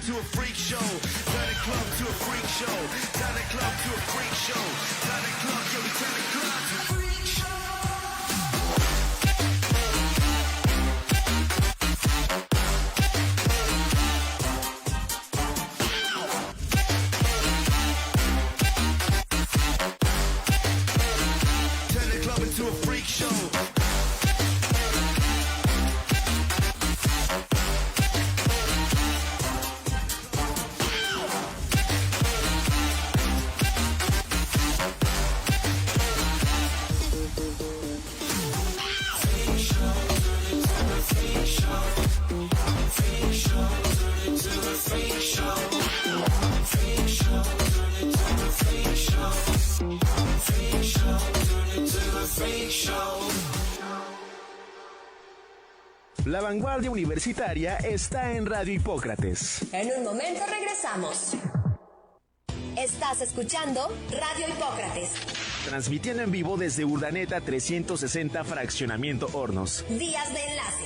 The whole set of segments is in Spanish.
to a freak show. Turn the club to a freak show. Turn the club to a freak show. Turn the club, yeah, we turn the club to a freak show. Turn the club into a freak show. La vanguardia universitaria está en Radio Hipócrates. En un momento regresamos. Estás escuchando Radio Hipócrates. Transmitiendo en vivo desde Urdaneta 360 Fraccionamiento Hornos. Vías de enlace.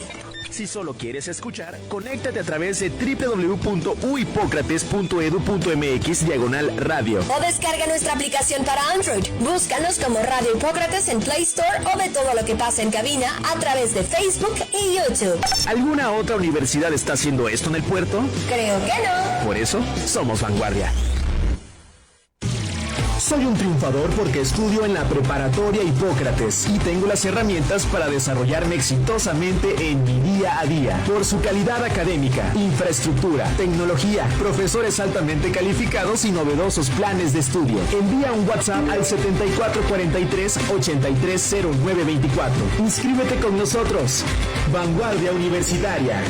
Si solo quieres escuchar, conéctate a través de www.uhipocrates.edu.mx/radio. O descarga nuestra aplicación para Android. Búscanos como Radio Hipócrates en Play Store o ve todo lo que pasa en cabina a través de Facebook y YouTube. ¿Alguna otra universidad está haciendo esto en el puerto? Creo que no. Por eso, somos vanguardia. Soy un triunfador porque estudio en la preparatoria Hipócrates y tengo las herramientas para desarrollarme exitosamente en mi día a día. Por su calidad académica, infraestructura, tecnología, profesores altamente calificados y novedosos planes de estudio. Envía un WhatsApp al 7443-830924. Inscríbete con nosotros. Vanguardia Universitaria.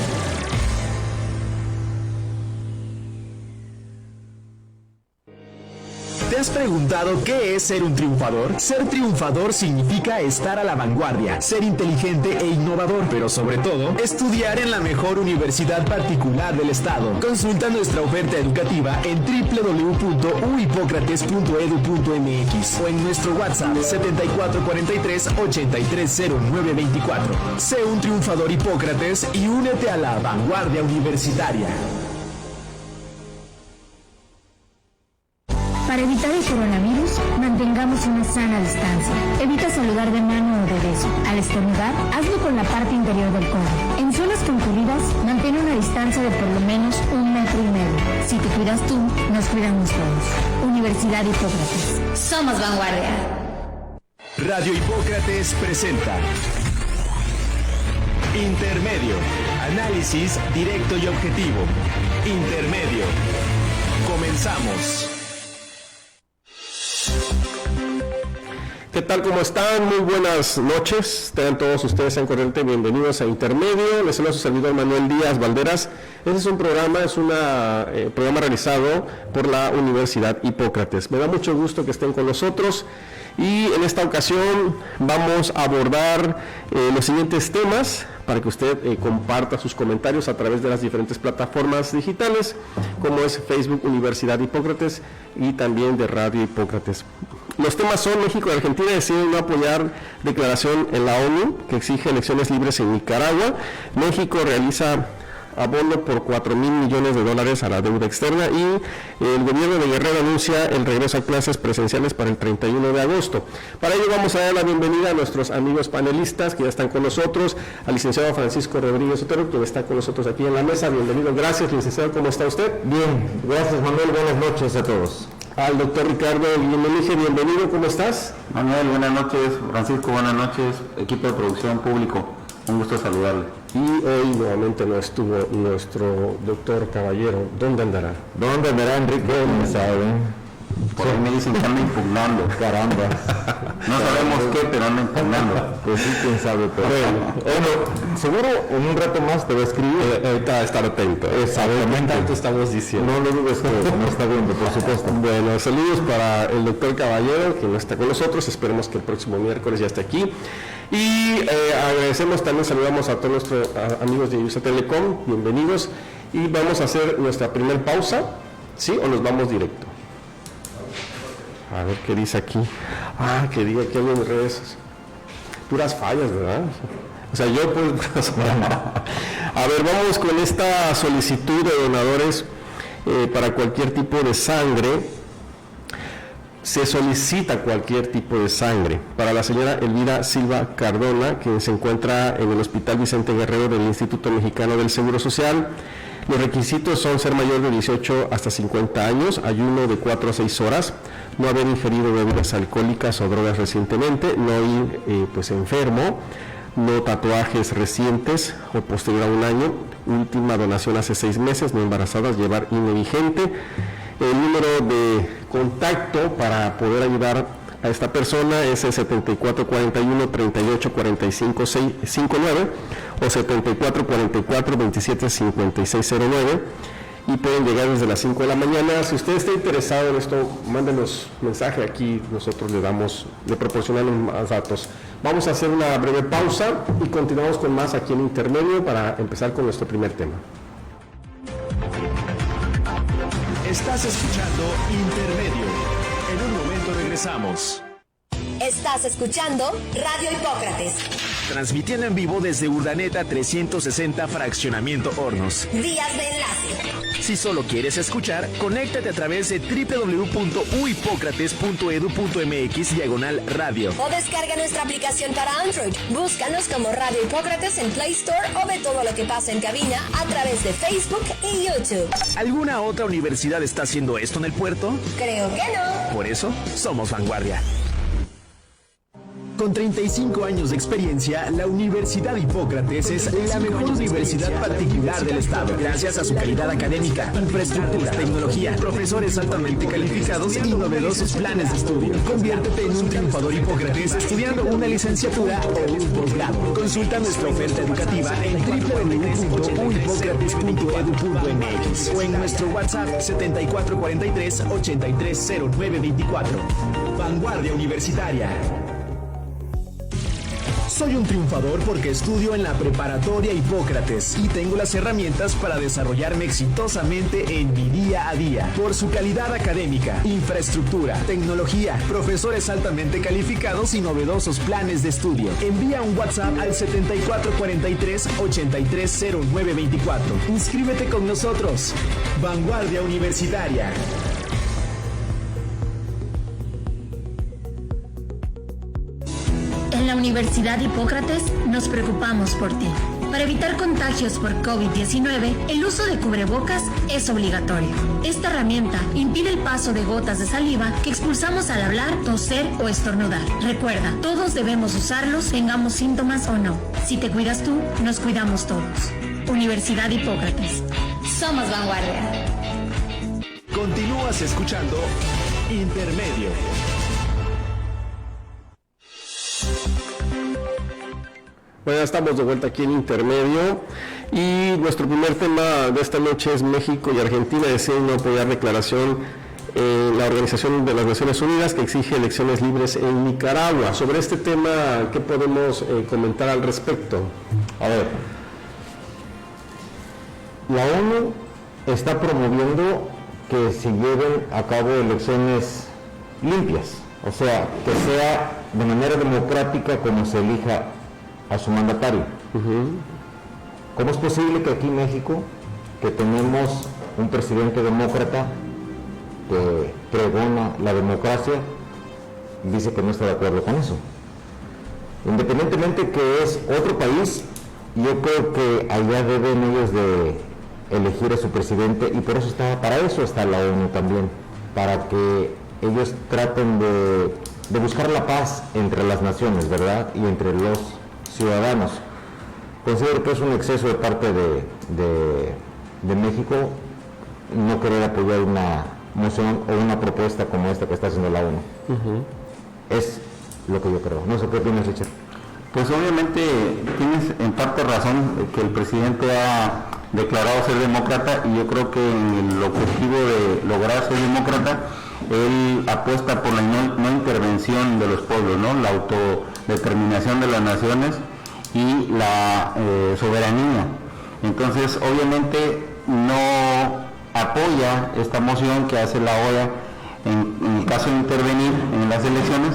¿Te has preguntado qué es ser un triunfador? Ser triunfador significa estar a la vanguardia, ser inteligente e innovador, pero sobre todo, estudiar en la mejor universidad particular del estado. Consulta nuestra oferta educativa en www.uhipocrates.edu.mx o en nuestro WhatsApp 7443-830924. Sé un triunfador Hipócrates y únete a la vanguardia universitaria. Para evitar el coronavirus, mantengamos una sana distancia. Evita saludar de mano o de beso. Al estornudar, hazlo con la parte interior del codo. En zonas concurridas, mantén una distancia de por lo menos 1,5 metros. Si te cuidas tú, nos cuidamos todos. Universidad Hipócrates. Somos vanguardia. Radio Hipócrates presenta Intermedio. Análisis directo y objetivo. Intermedio. Comenzamos. ¿Qué tal? ¿Cómo están? Muy buenas noches. Tengan todos ustedes en corriente. Bienvenidos a Intermedio. Les saluda su servidor Manuel Díaz Valderas. Este es un programa, programa realizado por la Universidad Hipócrates. Me da mucho gusto que estén con nosotros y en esta ocasión vamos a abordar los siguientes temas para que usted comparta sus comentarios a través de las diferentes plataformas digitales, como es Facebook Universidad Hipócrates y también de Radio Hipócrates. Los temas son: México y Argentina deciden no apoyar declaración en la ONU que exige elecciones libres en Nicaragua. México realiza abono por $4,000 millones a la deuda externa y el gobierno de Guerrero anuncia el regreso a clases presenciales para el 31 de agosto. Para ello vamos a dar la bienvenida a nuestros amigos panelistas que ya están con nosotros, al licenciado Francisco Rodríguez Otero, que está con nosotros aquí en la mesa. Bienvenido. Gracias, licenciado. ¿Cómo está usted? Bien, gracias, Manuel. Buenas noches a todos. Al doctor Ricardo Guillemelige, bienvenido. ¿Cómo estás? Manuel, buenas noches. Francisco, buenas noches. Equipo de producción, público, un gusto saludarle. Y hoy nuevamente no estuvo nuestro doctor Caballero. ¿Dónde andará? ¿Dónde andará Enrique? No saben. Por ahí me dicen que anda impugnando, caramba. No sabemos qué, pero anda impugnando. Pues sí, quién sabe, pero... Bueno, seguro en un rato más te va a escribir. Estar atento. Exactamente. Tanto estamos diciendo. No lo dudes que no está viendo, por supuesto. Bueno, saludos para el doctor Caballero, que no está con nosotros. Esperemos que el próximo miércoles ya esté aquí. Y agradecemos, también saludamos a todos nuestros amigos de USA Telecom. Bienvenidos. Y vamos a hacer nuestra primera pausa. ¿Sí? ¿O nos vamos directo? A ver qué dice aquí. Que diga que hay en redes. Puras fallas, ¿verdad? O sea, yo pues... A ver, vamos con esta solicitud de donadores para cualquier tipo de sangre. Se solicita cualquier tipo de sangre. Para la señora Elvira Silva Cardona, quien se encuentra en el Hospital Vicente Guerrero del Instituto Mexicano del Seguro Social, los requisitos son ser mayor de 18 hasta 50 años, ayuno de 4 a 6 horas, no haber ingerido bebidas alcohólicas o drogas recientemente, no ir enfermo, no tatuajes recientes o posterior a un año, última donación hace 6 meses, no embarazadas, llevar INE vigente. El número de contacto para poder ayudar a esta persona es el 7441-3845-59 o 7444-275609 y pueden llegar desde las 5 de la mañana. Si usted está interesado en esto, mándenos mensaje aquí, nosotros le proporcionamos más datos. Vamos a hacer una breve pausa y continuamos con más aquí en Intermedio para empezar con nuestro primer tema. Estás escuchando Intermedio. En un momento regresamos. Estás escuchando Radio Hipócrates. Transmitiendo en vivo desde Urdaneta 360 Fraccionamiento Hornos. Vías de enlace. Si solo quieres escuchar, conéctate a través de www.uhipocrates.edu.mx/radio. O descarga nuestra aplicación para Android. Búscanos como Radio Hipócrates en Play Store o ve todo lo que pasa en cabina a través de Facebook y YouTube. ¿Alguna otra universidad está haciendo esto en el puerto? Creo que no. Por eso, somos vanguardia. Con 35 años de experiencia, la Universidad Hipócrates es la mejor universidad particular del estado. Gracias a su calidad académica, infraestructura, tecnología, profesores altamente calificados y novedosos planes de estudio. Conviértete en un triunfador Hipócrates estudiando una licenciatura o un posgrado. Consulta nuestra oferta educativa en www.uhipocrates.edu.mx o en nuestro WhatsApp 7443-830924. Vanguardia Universitaria. Soy un triunfador porque estudio en la preparatoria Hipócrates y tengo las herramientas para desarrollarme exitosamente en mi día a día. Por su calidad académica, infraestructura, tecnología, profesores altamente calificados y novedosos planes de estudio. Envía un WhatsApp al 7443-830924. Inscríbete con nosotros. Vanguardia Universitaria. En la Universidad Hipócrates nos preocupamos por ti. Para evitar contagios por COVID-19, el uso de cubrebocas es obligatorio. Esta herramienta impide el paso de gotas de saliva que expulsamos al hablar, toser o estornudar. Recuerda, todos debemos usarlos, tengamos síntomas o no. Si te cuidas tú, nos cuidamos todos. Universidad Hipócrates. Somos vanguardia. Continúas escuchando Intermedio. Bueno, ya estamos de vuelta aquí en Intermedio y nuestro primer tema de esta noche es México y Argentina deciden no apoyar declaración la Organización de las Naciones Unidas que exige elecciones libres en Nicaragua. Sobre este tema, ¿qué podemos comentar al respecto? A ver, la ONU está promoviendo que se lleven a cabo elecciones limpias, o sea, que sea de manera democrática como se elija a su mandatario. ¿Cómo es posible que aquí en México, que tenemos un presidente demócrata que pregona la democracia, dice que no está de acuerdo con eso? Independientemente que es otro país, yo creo que allá deben ellos de elegir a su presidente y por eso para eso está la ONU también, para que ellos traten de buscar la paz entre las naciones, ¿verdad? Y entre los ciudadanos. Considero que es un exceso de parte de México no querer apoyar una moción o una propuesta como esta que está haciendo la ONU. Es lo que yo creo. No sé qué opinas, Richard. Pues obviamente tienes en parte razón que el presidente ha declarado ser demócrata y yo creo que en el objetivo de lograr ser demócrata él apuesta por la no intervención de los pueblos, ¿no? La autodeterminación de las naciones y la soberanía. Entonces, obviamente no apoya esta moción que hace la OEA en el caso de intervenir en las elecciones,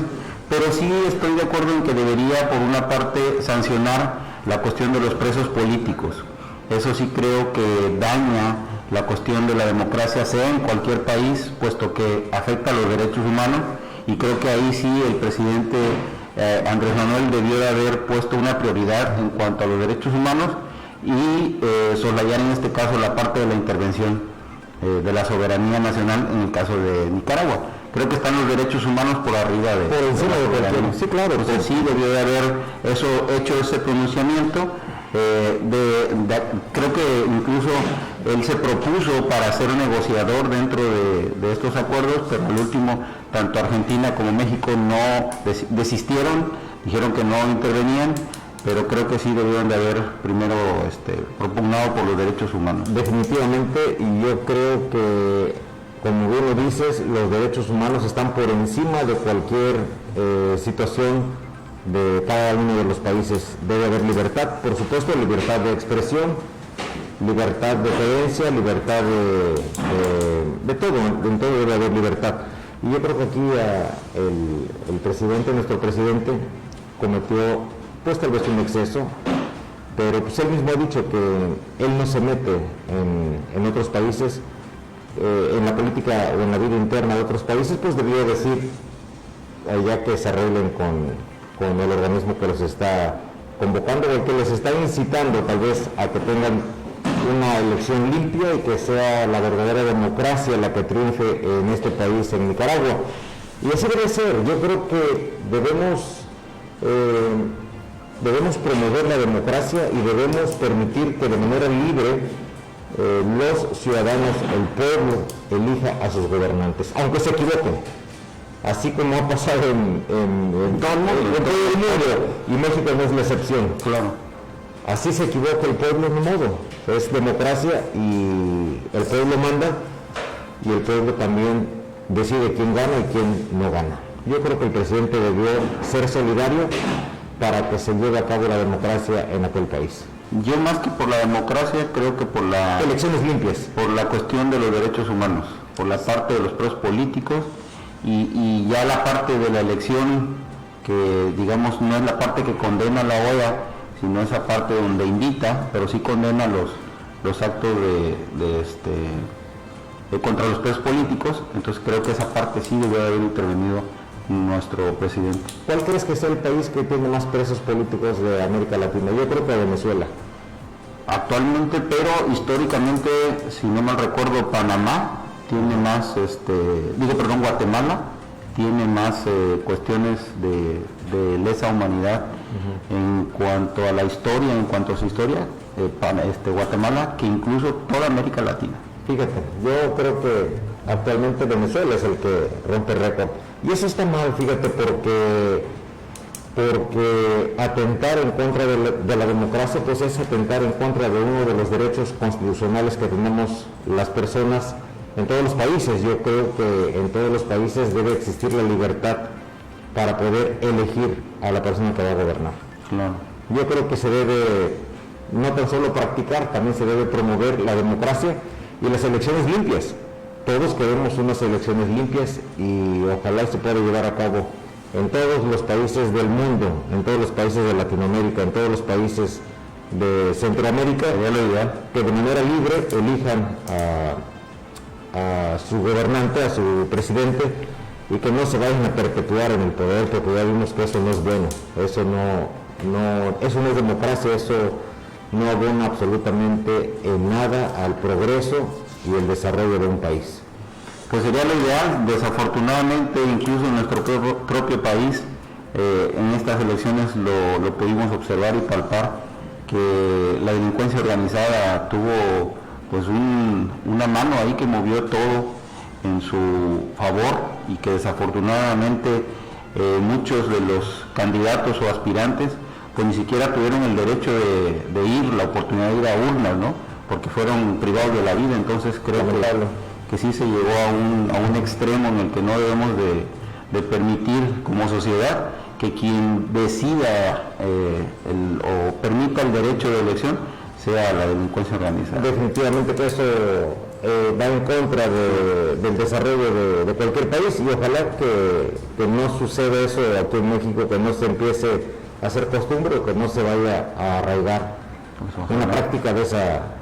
pero sí estoy de acuerdo en que debería, por una parte, sancionar la cuestión de los presos políticos. Eso sí creo que daña la cuestión de la democracia, sea en cualquier país, puesto que afecta a los derechos humanos, y creo que ahí sí el presidente Andrés Manuel debió de haber puesto una prioridad en cuanto a los derechos humanos y soslayar en este caso la parte de la intervención de la soberanía nacional en el caso de Nicaragua. Creo que están los derechos humanos por arriba de... Por encima de cualquier... Sí, claro. Entonces sí debió de haber hecho ese pronunciamiento. Creo que incluso él se propuso para ser un negociador dentro de estos acuerdos, pero al último tanto Argentina como México no desistieron, dijeron que no intervenían, pero creo que sí debieron de haber primero propugnado por los derechos humanos. Definitivamente, y yo creo que, como bien lo dices, los derechos humanos están por encima de cualquier situación de cada uno de los países. Debe haber libertad, por supuesto, libertad de expresión, libertad de creencia, libertad de todo, en todo debe haber libertad. Y yo creo que aquí el presidente, nuestro presidente, cometió pues tal vez un exceso, pero pues él mismo ha dicho que él no se mete en otros países, en la política o en la vida interna de otros países, pues debió decir ya que se arreglen con el organismo que los está convocando o que les está incitando tal vez a que tengan una elección limpia y que sea la verdadera democracia la que triunfe en este país, en Nicaragua. Y así debe ser. Yo creo que debemos promover la democracia y debemos permitir que de manera libre los ciudadanos, el pueblo, elija a sus gobernantes, aunque se equivoquen. Así como ha pasado en todo el mundo, y México no es la excepción. Claro. Así se equivoca el pueblo, ni modo. Es democracia y el pueblo manda, y el pueblo también decide quién gana y quién no gana. Yo creo que el presidente debió ser solidario para que se lleve a cabo la democracia en aquel país. Yo más que por la democracia, creo que por la... Elecciones limpias. Por la cuestión de los derechos humanos, por la parte de los presos políticos, y ya la parte de la elección, que digamos no es la parte que condena la OEA, sino esa parte donde invita, pero sí condena los actos contra los presos políticos. Entonces creo que esa parte sí debe haber intervenido nuestro presidente. ¿Cuál crees que sea el país que tiene más presos políticos de América Latina? Yo creo que Venezuela. Actualmente, pero históricamente, si no mal recuerdo, Panamá tiene más, Guatemala tiene más cuestiones de lesa humanidad en cuanto a la historia, en cuanto a su historia, Guatemala, que incluso toda América Latina. Fíjate, yo creo que actualmente Venezuela es el que rompe récord. Y eso está mal, fíjate, porque atentar en contra de la democracia, pues es atentar en contra de uno de los derechos constitucionales que tenemos las personas en todos los países. Yo creo que en todos los países debe existir la libertad para poder elegir a la persona que va a gobernar. Claro. Yo creo que se debe no tan solo practicar, también se debe promover la democracia y las elecciones limpias. Todos queremos unas elecciones limpias y ojalá se pueda llevar a cabo en todos los países del mundo, en todos los países de Latinoamérica, en todos los países de Centroamérica, que de manera libre elijan a su gobernante, a su presidente, y que no se vayan a perpetuar en el poder, porque ya vimos que eso no es bueno, eso no es democracia, eso no abona absolutamente en nada al progreso y el desarrollo de un país. Pues sería lo ideal. Desafortunadamente, incluso en nuestro propio país, en estas elecciones lo pudimos observar y palpar, que la delincuencia organizada tuvo pues una mano ahí que movió todo en su favor, y que desafortunadamente muchos de los candidatos o aspirantes pues ni siquiera tuvieron el derecho de ir, la oportunidad de ir a urnas, ¿no? Porque fueron privados de la vida. Entonces creo que sí se llegó a un extremo en el que no debemos de permitir como sociedad que quien decida o permita el derecho de elección sea la delincuencia organizada. Definitivamente que eso va en contra del desarrollo de cualquier país, y ojalá que no suceda eso aquí en México, que no se empiece a hacer costumbre o que no se vaya a arraigar una práctica de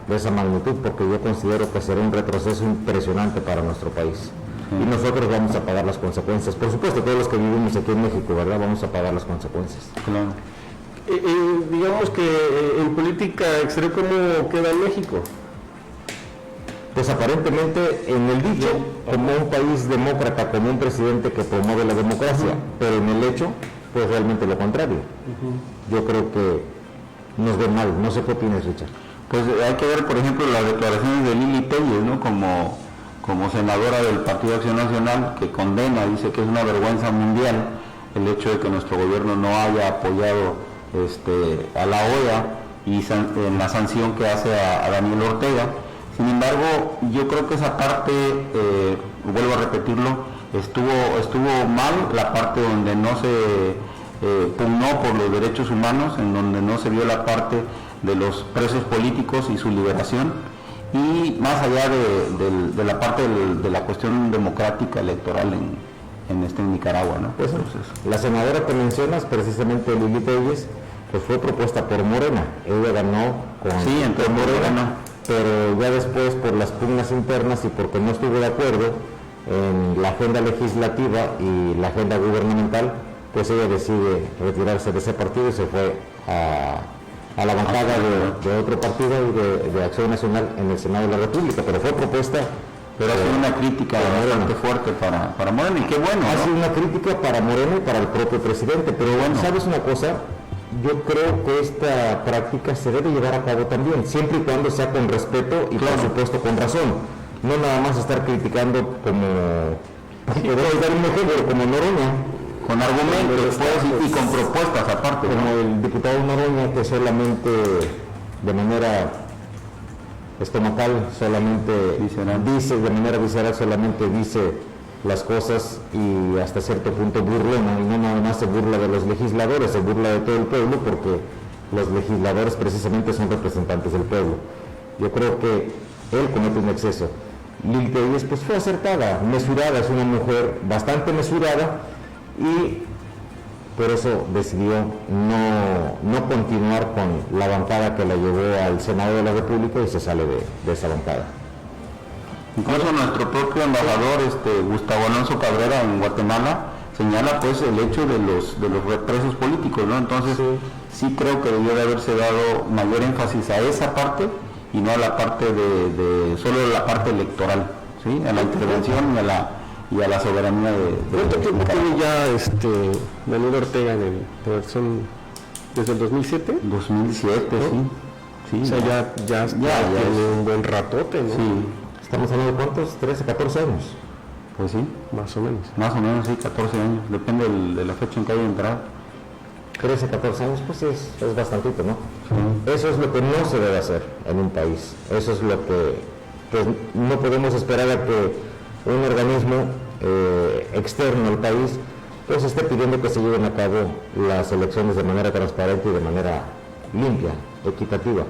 de esa magnitud, porque yo considero que será un retroceso impresionante para nuestro país. Y nosotros vamos a pagar las consecuencias. Por supuesto, todos los que vivimos aquí en México, ¿verdad? Vamos a pagar las consecuencias. Claro. Digamos que en política exterior, ¿cómo queda México? Pues aparentemente en el dicho, como un país demócrata, como un presidente que promueve la democracia, pero en el hecho, pues realmente lo contrario. Yo creo que nos ve mal. No sé qué opinas, Richard. Pues hay que ver, por ejemplo, las declaraciones de Lili Telles, ¿no? Como senadora del Partido Acción Nacional, que condena, dice que es una vergüenza mundial el hecho de que nuestro gobierno no haya apoyado a la OEA y en la sanción que hace a Daniel Ortega. Sin embargo, yo creo que esa parte, vuelvo a repetirlo, estuvo mal la parte donde no se pugnó por los derechos humanos, en donde no se vio la parte de los presos políticos y su liberación, y más allá de la parte de la cuestión democrática electoral en Nicaragua, ¿no? Pues, la senadora que mencionas, precisamente Lili Telles, pues fue propuesta por Morena. Ella ganó con Morena, pero ya después, por las pugnas internas y porque no estuvo de acuerdo en la agenda legislativa y la agenda gubernamental, pues ella decide retirarse de ese partido y se fue a la bancada de otro partido y de Acción Nacional en el Senado de la República, pero fue propuesta. Pero ha sido una crítica bastante fuerte para Morena, y qué bueno, ¿no? Ha sido una crítica para Morena y para el propio presidente, pero bueno, ¿sabes una cosa? Yo creo que esta práctica se debe llevar a cabo también, siempre y cuando sea con respeto y por supuesto con razón. No nada más estar criticando como, podemos dar un ejemplo, como Noroña. Con argumentos y con propuestas aparte. Como el diputado Noroña, que solamente de manera estomacal, solamente dice, de manera visceral, solamente dice las cosas y hasta cierto punto burlona, y no nada más se burla de los legisladores, se burla de todo el pueblo, porque los legisladores precisamente son representantes del pueblo. Yo creo que él comete un exceso. Lili Telles pues fue acertada, mesurada, es una mujer bastante mesurada, y por eso decidió no continuar con la bancada que la llevó al Senado de la República y se sale de esa bancada. Incluso nuestro propio embajador, Gustavo Alonso Cabrera, en Guatemala, señala pues el hecho de los presos políticos, ¿no? Entonces sí creo que debió de haberse dado mayor énfasis a esa parte y no a la parte de solo la parte electoral, ¿sí? A la intervención y a la soberanía de ¿Cuánto tiempo tiene ya Daniel Ortega desde el 2007? 2007, ¿no? Sí. O sea, ya tiene un buen ratote, ¿no? Sí. ¿Estamos hablando de cuántos? 13, 14 años. Pues sí. Más o menos. Más o menos, sí, 14 años. Depende de la fecha en que haya entrado. 13, 14 años, pues es bastantito, ¿no? Sí. Eso es lo que no se debe hacer en un país. Eso es lo que pues, no podemos esperar a que un organismo externo al país pues esté pidiendo que se lleven a cabo las elecciones de manera transparente y de manera limpia, equitativa.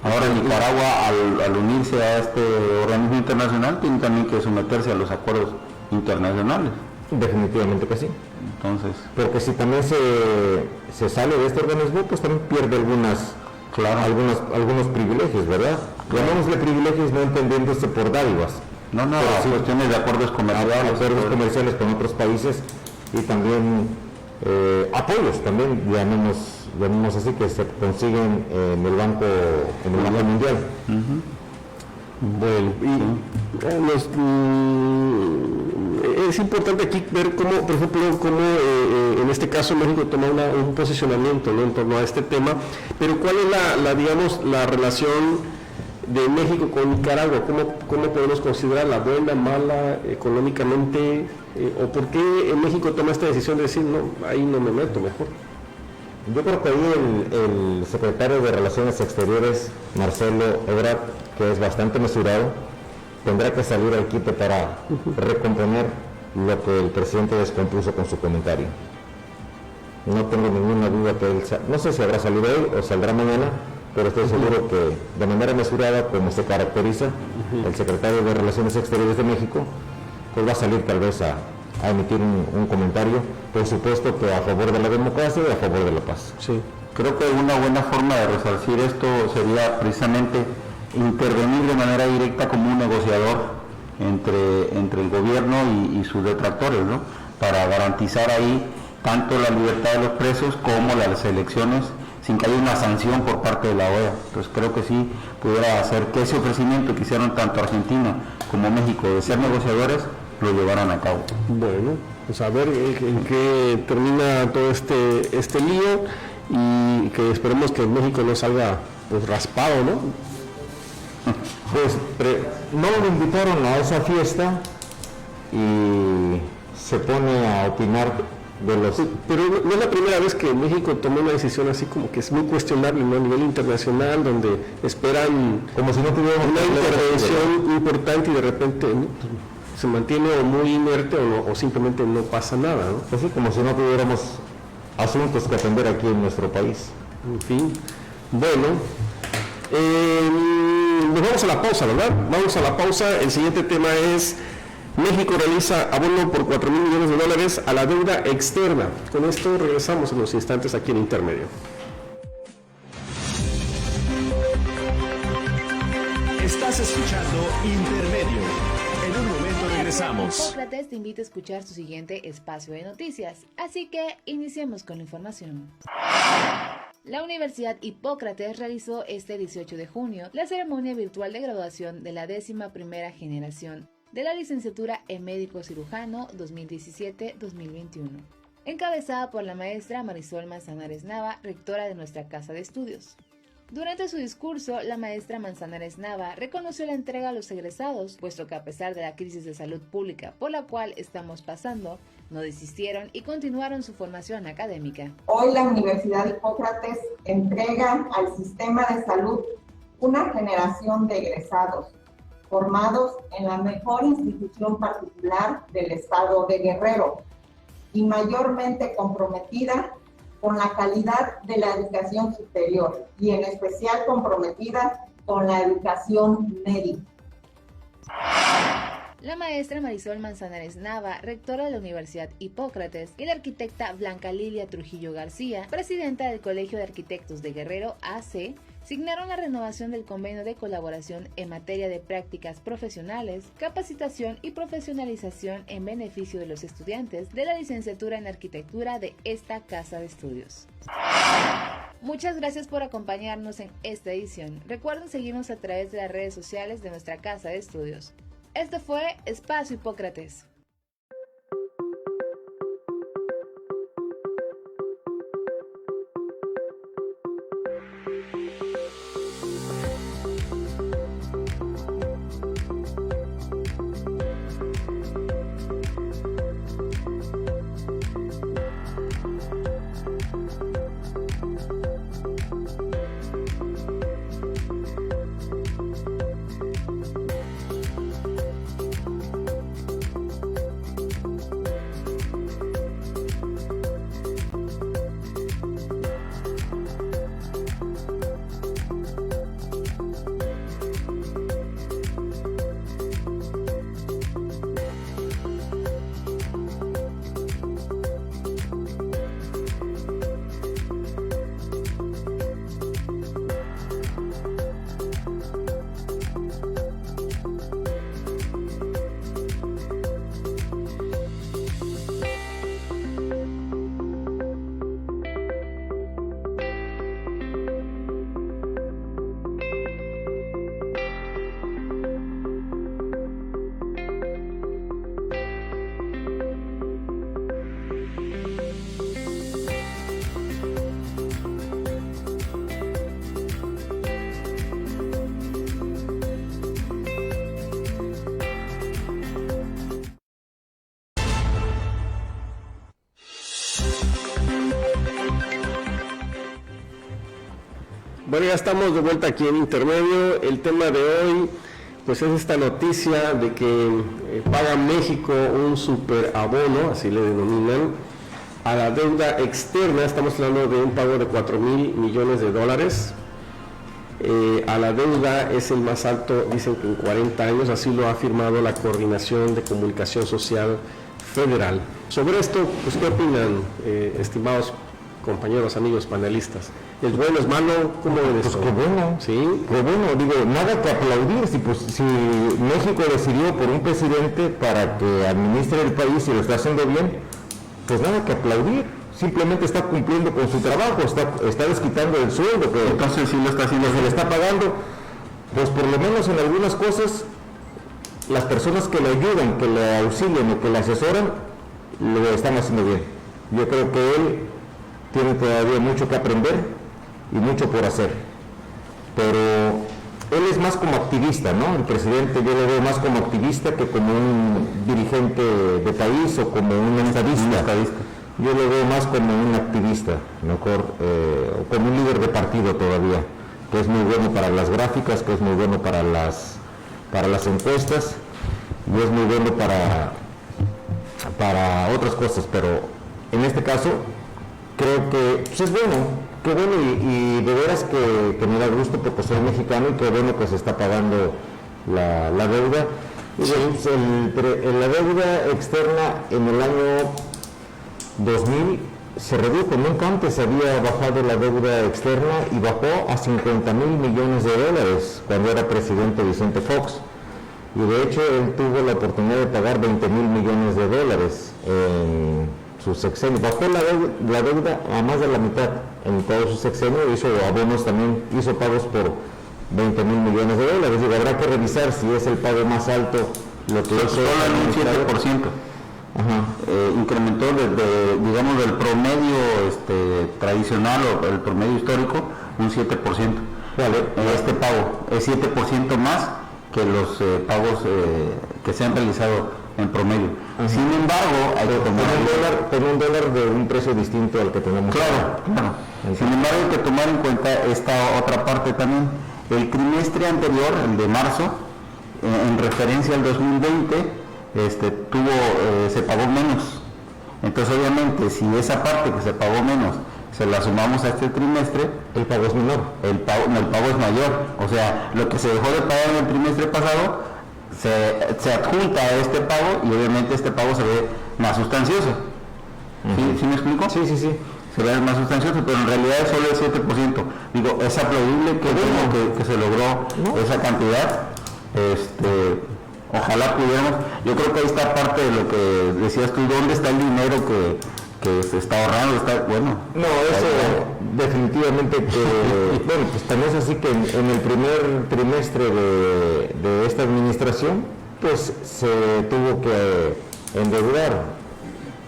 Ahora Nicaragua, al unirse a este organismo internacional, tiene también que someterse a los acuerdos internacionales. Definitivamente que sí. Entonces, porque si también se sale de este organismo, pues también pierde algunos privilegios, ¿verdad? Llamémosle privilegios no entendiéndose por dádivas. No, sí, cuestiones de acuerdos comerciales con otros países y también apoyos, también llamemos así, que se consiguen en el Banco Mundial. Bueno, es importante aquí ver cómo, por ejemplo, en este caso México toma un posicionamiento, ¿no?, en torno a este tema, pero ¿cuál es la relación de México con Nicaragua? ¿Cómo podemos considerar la buena, mala, económicamente, o por qué México toma esta decisión de decir, no, ahí no me meto, mejor? Yo creo que ahí el secretario de Relaciones Exteriores, Marcelo Ebrard, que es bastante mesurado, tendrá que salir al quite para recomponer lo que el presidente descompuso con su comentario. No tengo ninguna duda que él, no sé si habrá salido hoy o saldrá mañana, pero estoy seguro que de manera mesurada, como se caracteriza el secretario de Relaciones Exteriores de México, pues va a salir tal vez a emitir un comentario, por supuesto que a favor de la democracia y a favor de la paz. Sí, creo que una buena forma de resarcir esto sería precisamente intervenir de manera directa como un negociador entre el gobierno y sus detractores, ¿no? Para garantizar ahí tanto la libertad de los presos como las elecciones sin que haya una sanción por parte de la OEA. Entonces creo que sí pudiera hacer que ese ofrecimiento que hicieron tanto Argentina como México de ser negociadores lo llevaran a cabo. Bueno, pues a ver en qué termina todo este lío y que esperemos que México no salga pues raspado, ¿no? Pues no lo invitaron a esa fiesta y se pone a opinar de los... Pero no es la primera vez que México tomó una decisión así como que es muy cuestionable, ¿no? A nivel internacional, donde esperan como si no tuviéramos una intervención importante y de repente, ¿no? Se mantiene o muy inerte o simplemente no pasa nada, ¿no? Pues sí, como si no tuviéramos asuntos que atender aquí en nuestro país. En fin, bueno, nos vamos a la pausa, ¿verdad? Vamos a la pausa. El siguiente tema es: México realiza abono por $4,000 millones a la deuda externa. Con esto regresamos en unos instantes aquí en Intermedio. Estás escuchando Intermedio. En un momento regresamos. Hipócrates te invita a escuchar su siguiente espacio de noticias, así que iniciemos con la información. La Universidad Hipócrates realizó este 18 de junio la ceremonia virtual de graduación de la 11ª generación de la licenciatura en Médico Cirujano 2017-2021, encabezada por la maestra Marisol Manzanares Nava, rectora de nuestra casa de estudios. Durante su discurso, la maestra Manzanares Nava reconoció la entrega a los egresados, puesto que a pesar de la crisis de salud pública por la cual estamos pasando, no desistieron y continuaron su formación académica. Hoy la Universidad Hipócrates entrega al sistema de salud una generación de egresados formados en la mejor institución particular del estado de Guerrero y mayormente comprometida con la calidad de la educación superior y en especial comprometida con la educación médica. La maestra Marisol Manzanares Nava, rectora de la Universidad Hipócrates, y la arquitecta Blanca Lilia Trujillo García, presidenta del Colegio de Arquitectos de Guerrero AC, signaron la renovación del convenio de colaboración en materia de prácticas profesionales, capacitación y profesionalización en beneficio de los estudiantes de la licenciatura en arquitectura de esta casa de estudios. Muchas gracias por acompañarnos en esta edición. Recuerden seguirnos a través de las redes sociales de nuestra casa de estudios. Esto fue Espacio Hipócrates. Bueno, ya estamos de vuelta aquí en Intermedio. El tema de hoy, pues es esta noticia de que paga México un superabono, así le denominan, a la deuda externa. Estamos hablando de un pago de $4,000 millones. A la deuda es el más alto, dicen que en 40 años, así lo ha afirmado la Coordinación de Comunicación Social Federal. Sobre esto, pues, ¿qué opinan, estimados compañeros, amigos, panelistas. ¿Es bueno, es malo? ¿Cómo ves esto? Pues qué bueno, ¿sí? Qué bueno, digo, nada que aplaudir, si México decidió por un presidente para que administre el país y lo está haciendo bien, pues nada que aplaudir, simplemente está cumpliendo con su trabajo, está desquitando el sueldo, que Entonces sí lo está haciendo, se le está pagando, pues por lo menos en algunas cosas, las personas que le ayudan, que le auxilian o que le asesoran, lo están haciendo bien. Yo creo que él tiene todavía mucho que aprender y mucho por hacer, pero él es más como activista, ¿no? El presidente yo lo veo más como activista que como un dirigente de país o como un estadista. Yo lo veo más como un activista, mejor, como un líder de partido todavía, que es muy bueno para las gráficas, que es muy bueno para las encuestas y es muy bueno para otras cosas, pero en este caso creo que pues es bueno, qué bueno y de veras que me da gusto porque soy mexicano y qué bueno que se está pagando la deuda. Sí. La deuda externa en el año 2000 se redujo, nunca antes había bajado la deuda externa y bajó a 50,000 millones de dólares cuando era presidente Vicente Fox. Y de hecho él tuvo la oportunidad de pagar 20,000 millones de dólares en su sexenio. Bajó la deuda a más de la mitad en todo su sexenio, hizo abonos también, hizo pagos por 20,000 millones de dólares. Digo, habrá que revisar si es el pago más alto lo que hizo. Solo en un 7%. Incrementó digamos del promedio tradicional o el promedio histórico un 7%. Vale. Este pago es 7% más que los pagos que se han realizado en promedio. Sin embargo, hay que tomar con un dólar de un precio distinto al que tenemos. Claro. Sin embargo, hay que tomar en cuenta esta otra parte también. El trimestre anterior, el de marzo, en referencia al 2020, se pagó menos. Entonces obviamente si esa parte que se pagó menos se la sumamos a este trimestre, el pago es menor. El pago es mayor. O sea, lo que se dejó de pagar en el trimestre pasado se adjunta a este pago y obviamente este pago se ve más sustancioso. ¿Sí me explico? Sí. Se ve más sustancioso, pero en realidad es solo el 7%. Digo, es aplaudible que se logró esa cantidad. Ojalá pudiéramos, yo creo que ahí está parte de lo que decías tú, ¿dónde está el dinero que se está ahorrando? No, eso definitivamente bueno, pues también es así que en el primer trimestre de esta administración, pues se tuvo que endeudar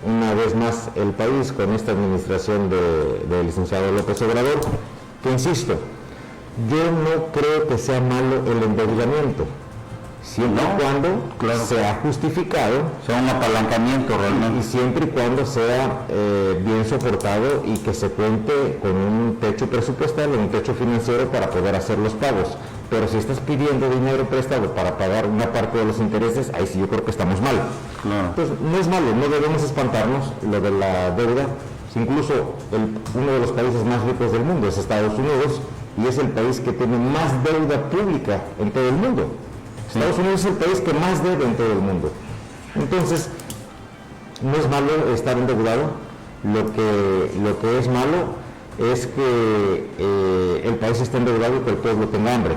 una vez más el país con esta administración del licenciado López Obrador, que insisto, yo no creo que sea malo el endeudamiento, siempre y cuando sea justificado, sea un apalancamiento realmente, y siempre y cuando sea bien soportado y que se cuente con un techo presupuestal, un techo financiero para poder hacer los pagos. Pero si estás pidiendo dinero prestado para pagar una parte de los intereses, ahí sí yo creo que estamos mal. Entonces no es malo, no debemos espantarnos lo de la deuda. Incluso uno de los países más ricos del mundo es Estados Unidos y es el país que tiene más deuda pública en todo el mundo. Estados Unidos es el país que más debe en todo el mundo. Entonces, no es malo estar endeudado. Lo que es malo es que el país esté endeudado y que el pueblo tenga hambre.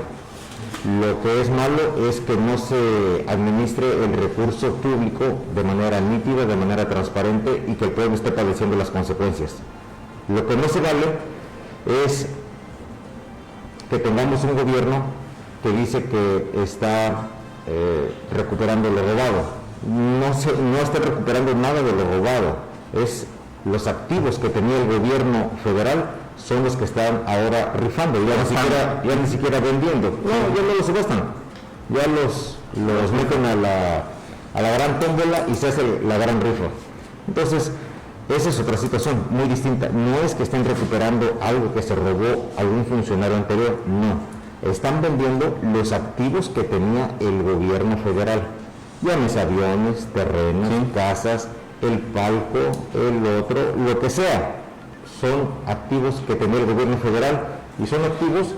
Lo que es malo es que no se administre el recurso público de manera nítida, de manera transparente y que el pueblo esté padeciendo las consecuencias. Lo que no se vale es que tengamos un gobierno que dice que está recuperando lo robado. No está recuperando nada de lo robado. Es los activos que tenía el gobierno federal son los que están ahora rifando, ya ni siquiera vendiendo. No, ya no los subastan. Ya los meten a la gran tómbola y se hace la gran rifa. Entonces, esa es otra situación muy distinta. No es que estén recuperando algo que se robó algún funcionario anterior, no. Están vendiendo los activos que tenía el gobierno federal. Llámese aviones, terrenos, casas, el palco, el otro, lo que sea. Son activos que tenía el gobierno federal y son activos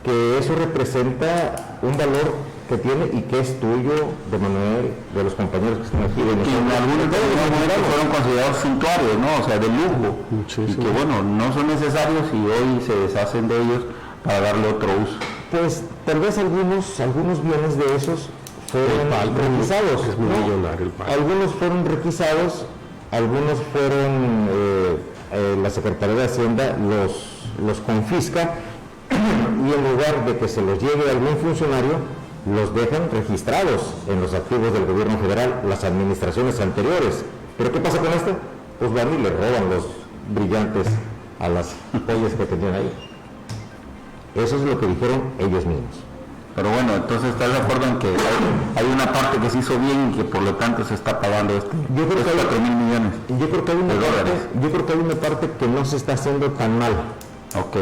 que eso representa un valor que tiene y que es tuyo, de Manuel, de los compañeros que están aquí, de que en algunos fueron considerados suntuarios, ¿no? O sea, de lujo, y que bueno, no son necesarios y hoy se deshacen de ellos para darle otro uso. Pues tal vez algunos bienes de esos fueron requisados, es muy millonario el palco. Algunos fueron requisados, algunos fueron, la Secretaría de Hacienda los confisca y en lugar de que se los lleve a algún funcionario, los dejan registrados en los activos del gobierno federal, las administraciones anteriores. ¿Pero qué pasa con esto? Pues van y le roban los brillantes a las joyas que tenían ahí. Eso es lo que dijeron ellos mismos. Pero bueno, entonces ¿estás de acuerdo en que hay una parte que se hizo bien y que por lo tanto se está pagando yo creo que 4,000 millones yo creo que hay una parte que no se está haciendo tan mal. Ok.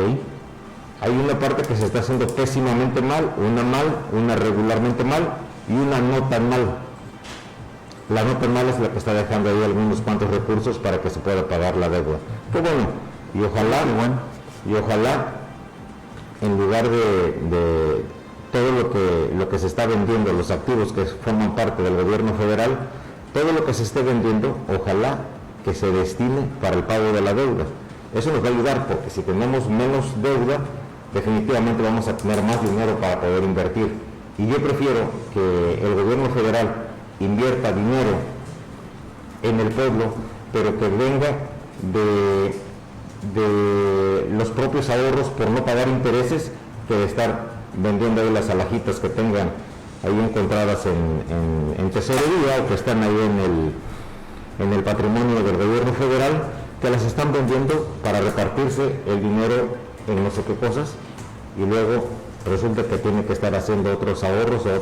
Hay una parte que se está haciendo pésimamente mal, una regularmente mal y una no tan mal. La no tan mal es la que está dejando ahí algunos cuantos recursos para que se pueda pagar la deuda. Qué bueno, y ojalá en lugar de todo lo que se está vendiendo, los activos que forman parte del gobierno federal, todo lo que se esté vendiendo, ojalá que se destine para el pago de la deuda. Eso nos va a ayudar porque si tenemos menos deuda, definitivamente vamos a tener más dinero para poder invertir. Y yo prefiero que el gobierno federal invierta dinero en el pueblo, pero que venga de los propios ahorros por no pagar intereses, que de estar vendiendo ahí las alhajitas que tengan ahí encontradas en tesorería o que están ahí en el patrimonio del gobierno federal, que las están vendiendo para repartirse el dinero en no sé qué cosas y luego resulta que tiene que estar haciendo otros ahorros o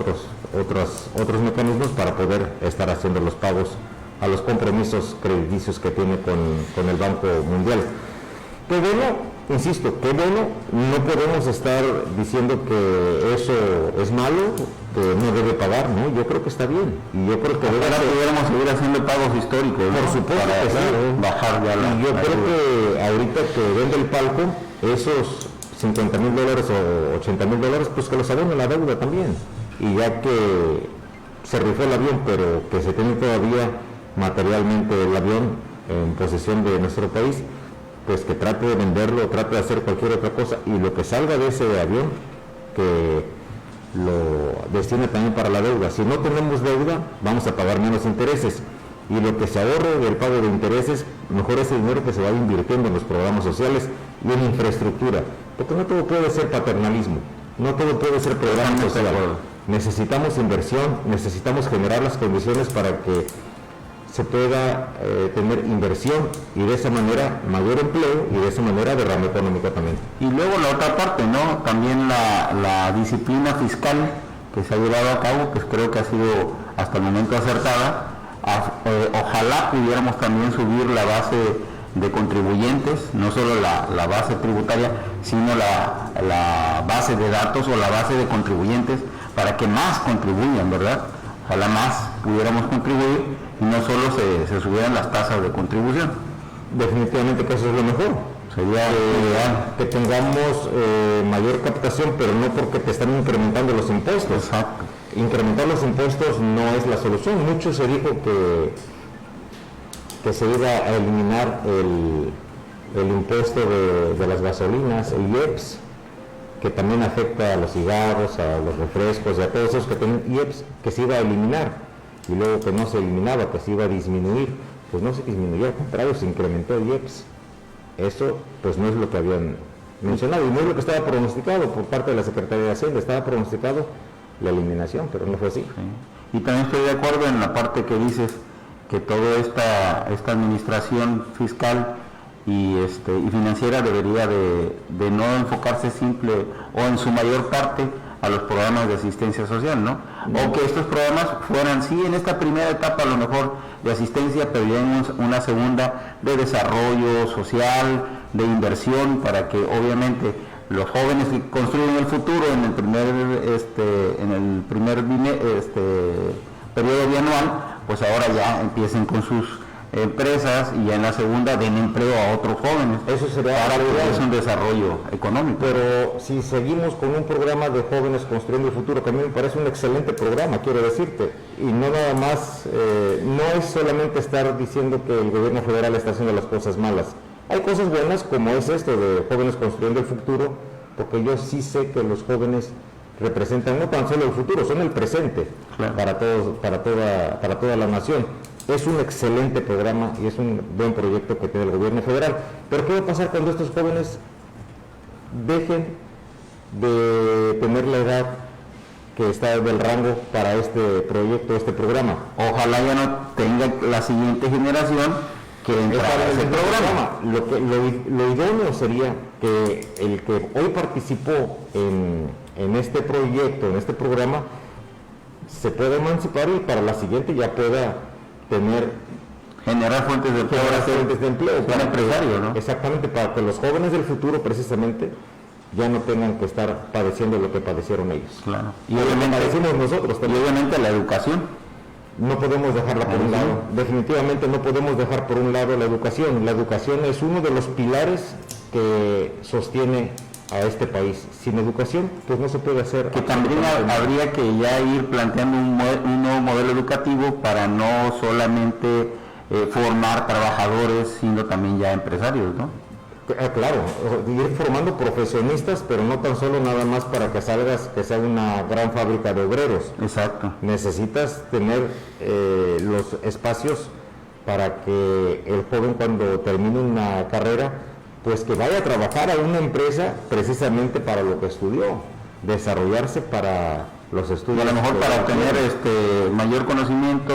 otros mecanismos para poder estar haciendo los pagos a los compromisos crediticios que tiene con el Banco Mundial. Qué bueno, insisto, qué bueno, no podemos estar diciendo que eso es malo, que no debe pagar, ¿no? Yo creo que está bien y yo creo que pudiéramos seguir haciendo pagos históricos, ¿no? Por supuesto para que sí, bajar ya la... Y yo creo que ahorita que vende el palco, esos $50,000 o $80,000, pues que los abone la deuda también. Y ya que se rifó el avión, pero que se tiene todavía materialmente el avión en posesión de nuestro país, pues que trate de venderlo, trate de hacer cualquier otra cosa y lo que salga de ese avión, que lo destine también para la deuda. Si no tenemos deuda, vamos a pagar menos intereses y lo que se ahorre del pago de intereses, mejor ese dinero que se vaya invirtiendo en los programas sociales y en infraestructura, porque no todo puede ser paternalismo, no todo puede ser programa social. Necesitamos inversión, necesitamos generar las condiciones para que se pueda tener inversión y de esa manera mayor empleo y de esa manera derrame económico también. Y luego la otra parte, ¿no? También la disciplina fiscal que se ha llevado a cabo, pues creo que ha sido hasta el momento acertada. Ojalá pudiéramos también subir la base de contribuyentes, no solo la base tributaria, sino la base de datos o la base de contribuyentes para que más contribuyan, ¿verdad? Ojalá más pudiéramos contribuir y no solo se subieran las tasas de contribución. Definitivamente que eso es lo mejor. Sería que tengamos mayor captación, pero no porque te están incrementando los impuestos. Exacto. Incrementar los impuestos no es la solución. Mucho se dijo que se iba a eliminar el impuesto de las gasolinas, el IEPS, que también afecta a los cigarros, a los refrescos y a todos esos que tienen IEPS, que se iba a eliminar, y luego que no se eliminaba, que se iba a disminuir. Pues no se disminuyó, al contrario, se incrementó el IEPS. Eso pues no es lo que habían mencionado, y no es lo que estaba pronosticado por parte de la Secretaría de Hacienda. Estaba pronosticado la eliminación, pero no fue así. Sí. Y también estoy de acuerdo en la parte que dices que toda esta administración fiscal y financiera debería de no enfocarse simple o en su mayor parte a los programas de asistencia social, ¿no? O que estos programas fueran, sí, en esta primera etapa a lo mejor de asistencia, pero ya en una segunda de desarrollo social, de inversión, para que obviamente los jóvenes que construyen el futuro en el primer periodo bianual, pues ahora ya empiecen con sus empresas y en la segunda den empleo a otros jóvenes. Eso sería para que es un desarrollo económico. Pero si seguimos con un programa de jóvenes construyendo el futuro, que a mí me parece un excelente programa, quiero decirte, y no nada más, no es solamente estar diciendo que el gobierno federal está haciendo las cosas malas. Hay cosas buenas como es esto de jóvenes construyendo el futuro, porque yo sí sé que los jóvenes representan no tan solo el futuro, son el presente, claro, para todos, para toda la nación. Es un excelente programa y es un buen proyecto que tiene el gobierno federal. Pero ¿qué va a pasar cuando estos jóvenes dejen de tener la edad que está del rango para este proyecto, este programa? Ojalá ya no tenga la siguiente generación que entra a ese programa. Lo idóneo sería que el que hoy participó en este proyecto, en este programa, se pueda emancipar y para la siguiente ya pueda generar fuentes de empleo, para empresario, ¿no? Exactamente, para que los jóvenes del futuro precisamente ya no tengan que estar padeciendo lo que padecieron ellos. Claro. Y obviamente padecimos nosotros también. Y obviamente la educación. No podemos dejarla por un lado. Definitivamente no podemos dejar por un lado la educación. La educación es uno de los pilares que sostiene a este país. Sin educación, pues no se puede hacer. Que también habría que ya ir planteando un nuevo modelo educativo para no solamente formar trabajadores, sino también ya empresarios, ¿no? Claro, ir formando profesionistas, pero no tan solo nada más para que salgas, que sea una gran fábrica de obreros. Exacto. Necesitas tener los espacios para que el joven, cuando termine una carrera, pues que vaya a trabajar a una empresa precisamente para lo que estudió, desarrollarse para los estudios. Y a lo mejor para obtener mayor conocimiento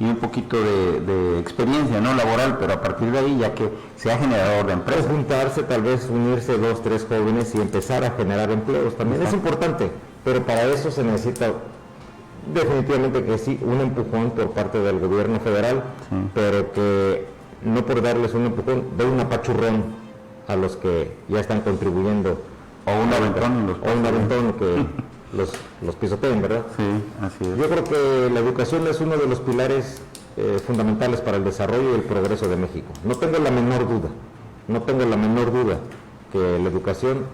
y un poquito de experiencia, ¿no?, laboral, pero a partir de ahí ya que sea generador de empresas. Juntarse, tal vez unirse 2, 3 jóvenes y empezar a generar empleos también. Exacto. Es importante, pero para eso se necesita definitivamente que sí, un empujón por parte del gobierno federal, sí, pero que no por darles un empujón, dé un apachurrón a los que ya están contribuyendo. O un aventón que los pisoteen, ¿verdad? Sí, así es. Yo creo que la educación es uno de los pilares fundamentales para el desarrollo y el progreso de México. No tengo la menor duda que la educación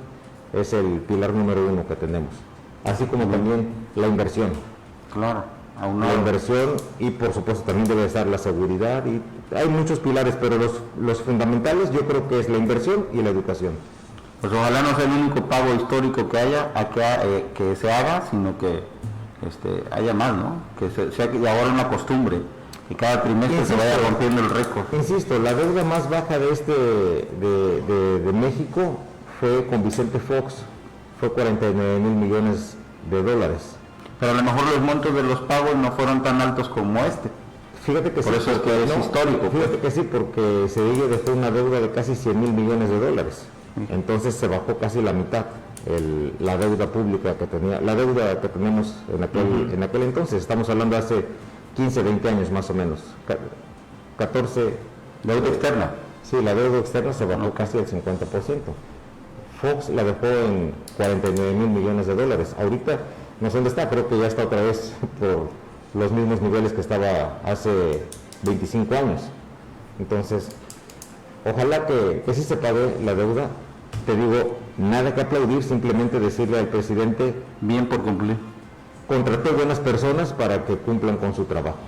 es el pilar número 1 que tenemos. Así como también la inversión. Claro. La inversión y por supuesto también debe estar la seguridad y hay muchos pilares, pero los fundamentales yo creo que es la inversión y la educación. Pues ojalá no sea el único pago histórico que haya, que se haga, sino que haya más, ¿no? Que sea ahora una costumbre, que cada trimestre se vaya rompiendo el récord. Insisto, la deuda más baja de México fue con Vicente Fox, fue 49,000 millones de dólares. Pero a lo mejor los montos de los pagos no fueron tan altos como este. Fíjate que por sí, eso es que es histórico. Fíjate que sí, porque Cedillo dejó una deuda de casi 100,000 millones de dólares. Entonces se bajó casi la mitad la deuda pública que tenía, la deuda que tenemos en aquel entonces. Estamos hablando hace 15, 20 años más o menos. 14. ¿Deuda externa? Sí, la deuda externa se bajó casi al 50%. Fox la dejó en 49,000 millones de dólares. Ahorita no sé dónde está, creo que ya está otra vez por los mismos niveles que estaba hace 25 años. Entonces, ojalá que sí se pague la deuda. Te digo, nada que aplaudir, simplemente decirle al presidente, bien por cumplir. Contrató buenas personas para que cumplan con su trabajo.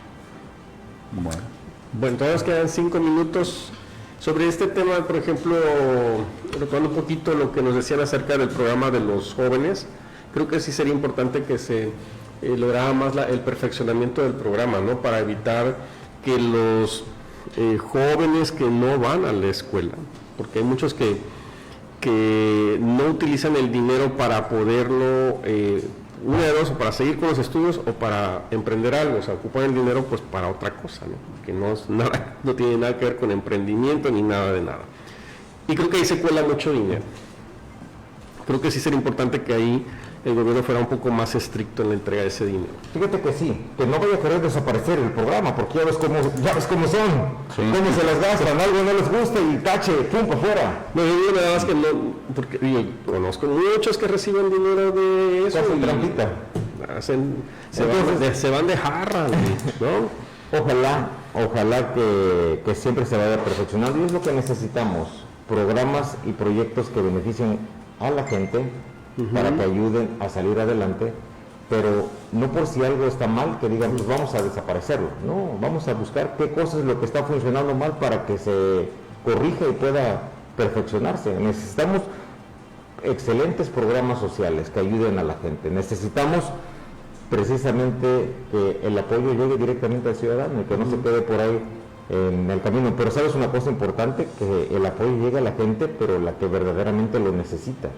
Bueno, todavía nos quedan 5 minutos. Sobre este tema, por ejemplo, retomando un poquito lo que nos decían acerca del programa de los jóvenes, creo que sí sería importante que se lograra más el perfeccionamiento del programa, ¿no? Para evitar que los jóvenes que no van a la escuela, porque hay muchos que no utilizan el dinero para poderlo, una de dos, o para seguir con los estudios o para emprender algo, o sea, ocupan el dinero pues para otra cosa, ¿no? Que no tiene nada que ver con emprendimiento ni nada de nada. Y creo que ahí se cuela mucho dinero. Creo que sí sería importante que ahí el gobierno fuera un poco más estricto en la entrega de ese dinero. Fíjate que sí, que no vaya a querer desaparecer el programa, porque ya ves cómo son, sí, cómo se las gastan, algo no les gusta y tache, pum, para afuera. No, yo digo nada más que no, porque yo conozco muchos que reciben dinero de eso y trampita. Se van de jarra, ¿no? Ojalá que siempre se vaya perfeccionando, y es lo que necesitamos, programas y proyectos que beneficien a la gente para que ayuden a salir adelante, pero no por si algo está mal que digan, pues vamos a desaparecerlo, no, vamos a buscar qué cosa es lo que está funcionando mal para que se corrija y pueda perfeccionarse. Necesitamos excelentes programas sociales que ayuden a la gente, necesitamos precisamente que el apoyo llegue directamente al ciudadano y que no se quede por ahí en el camino. Pero sabes una cosa importante, que el apoyo llegue a la gente, pero la que verdaderamente lo necesita.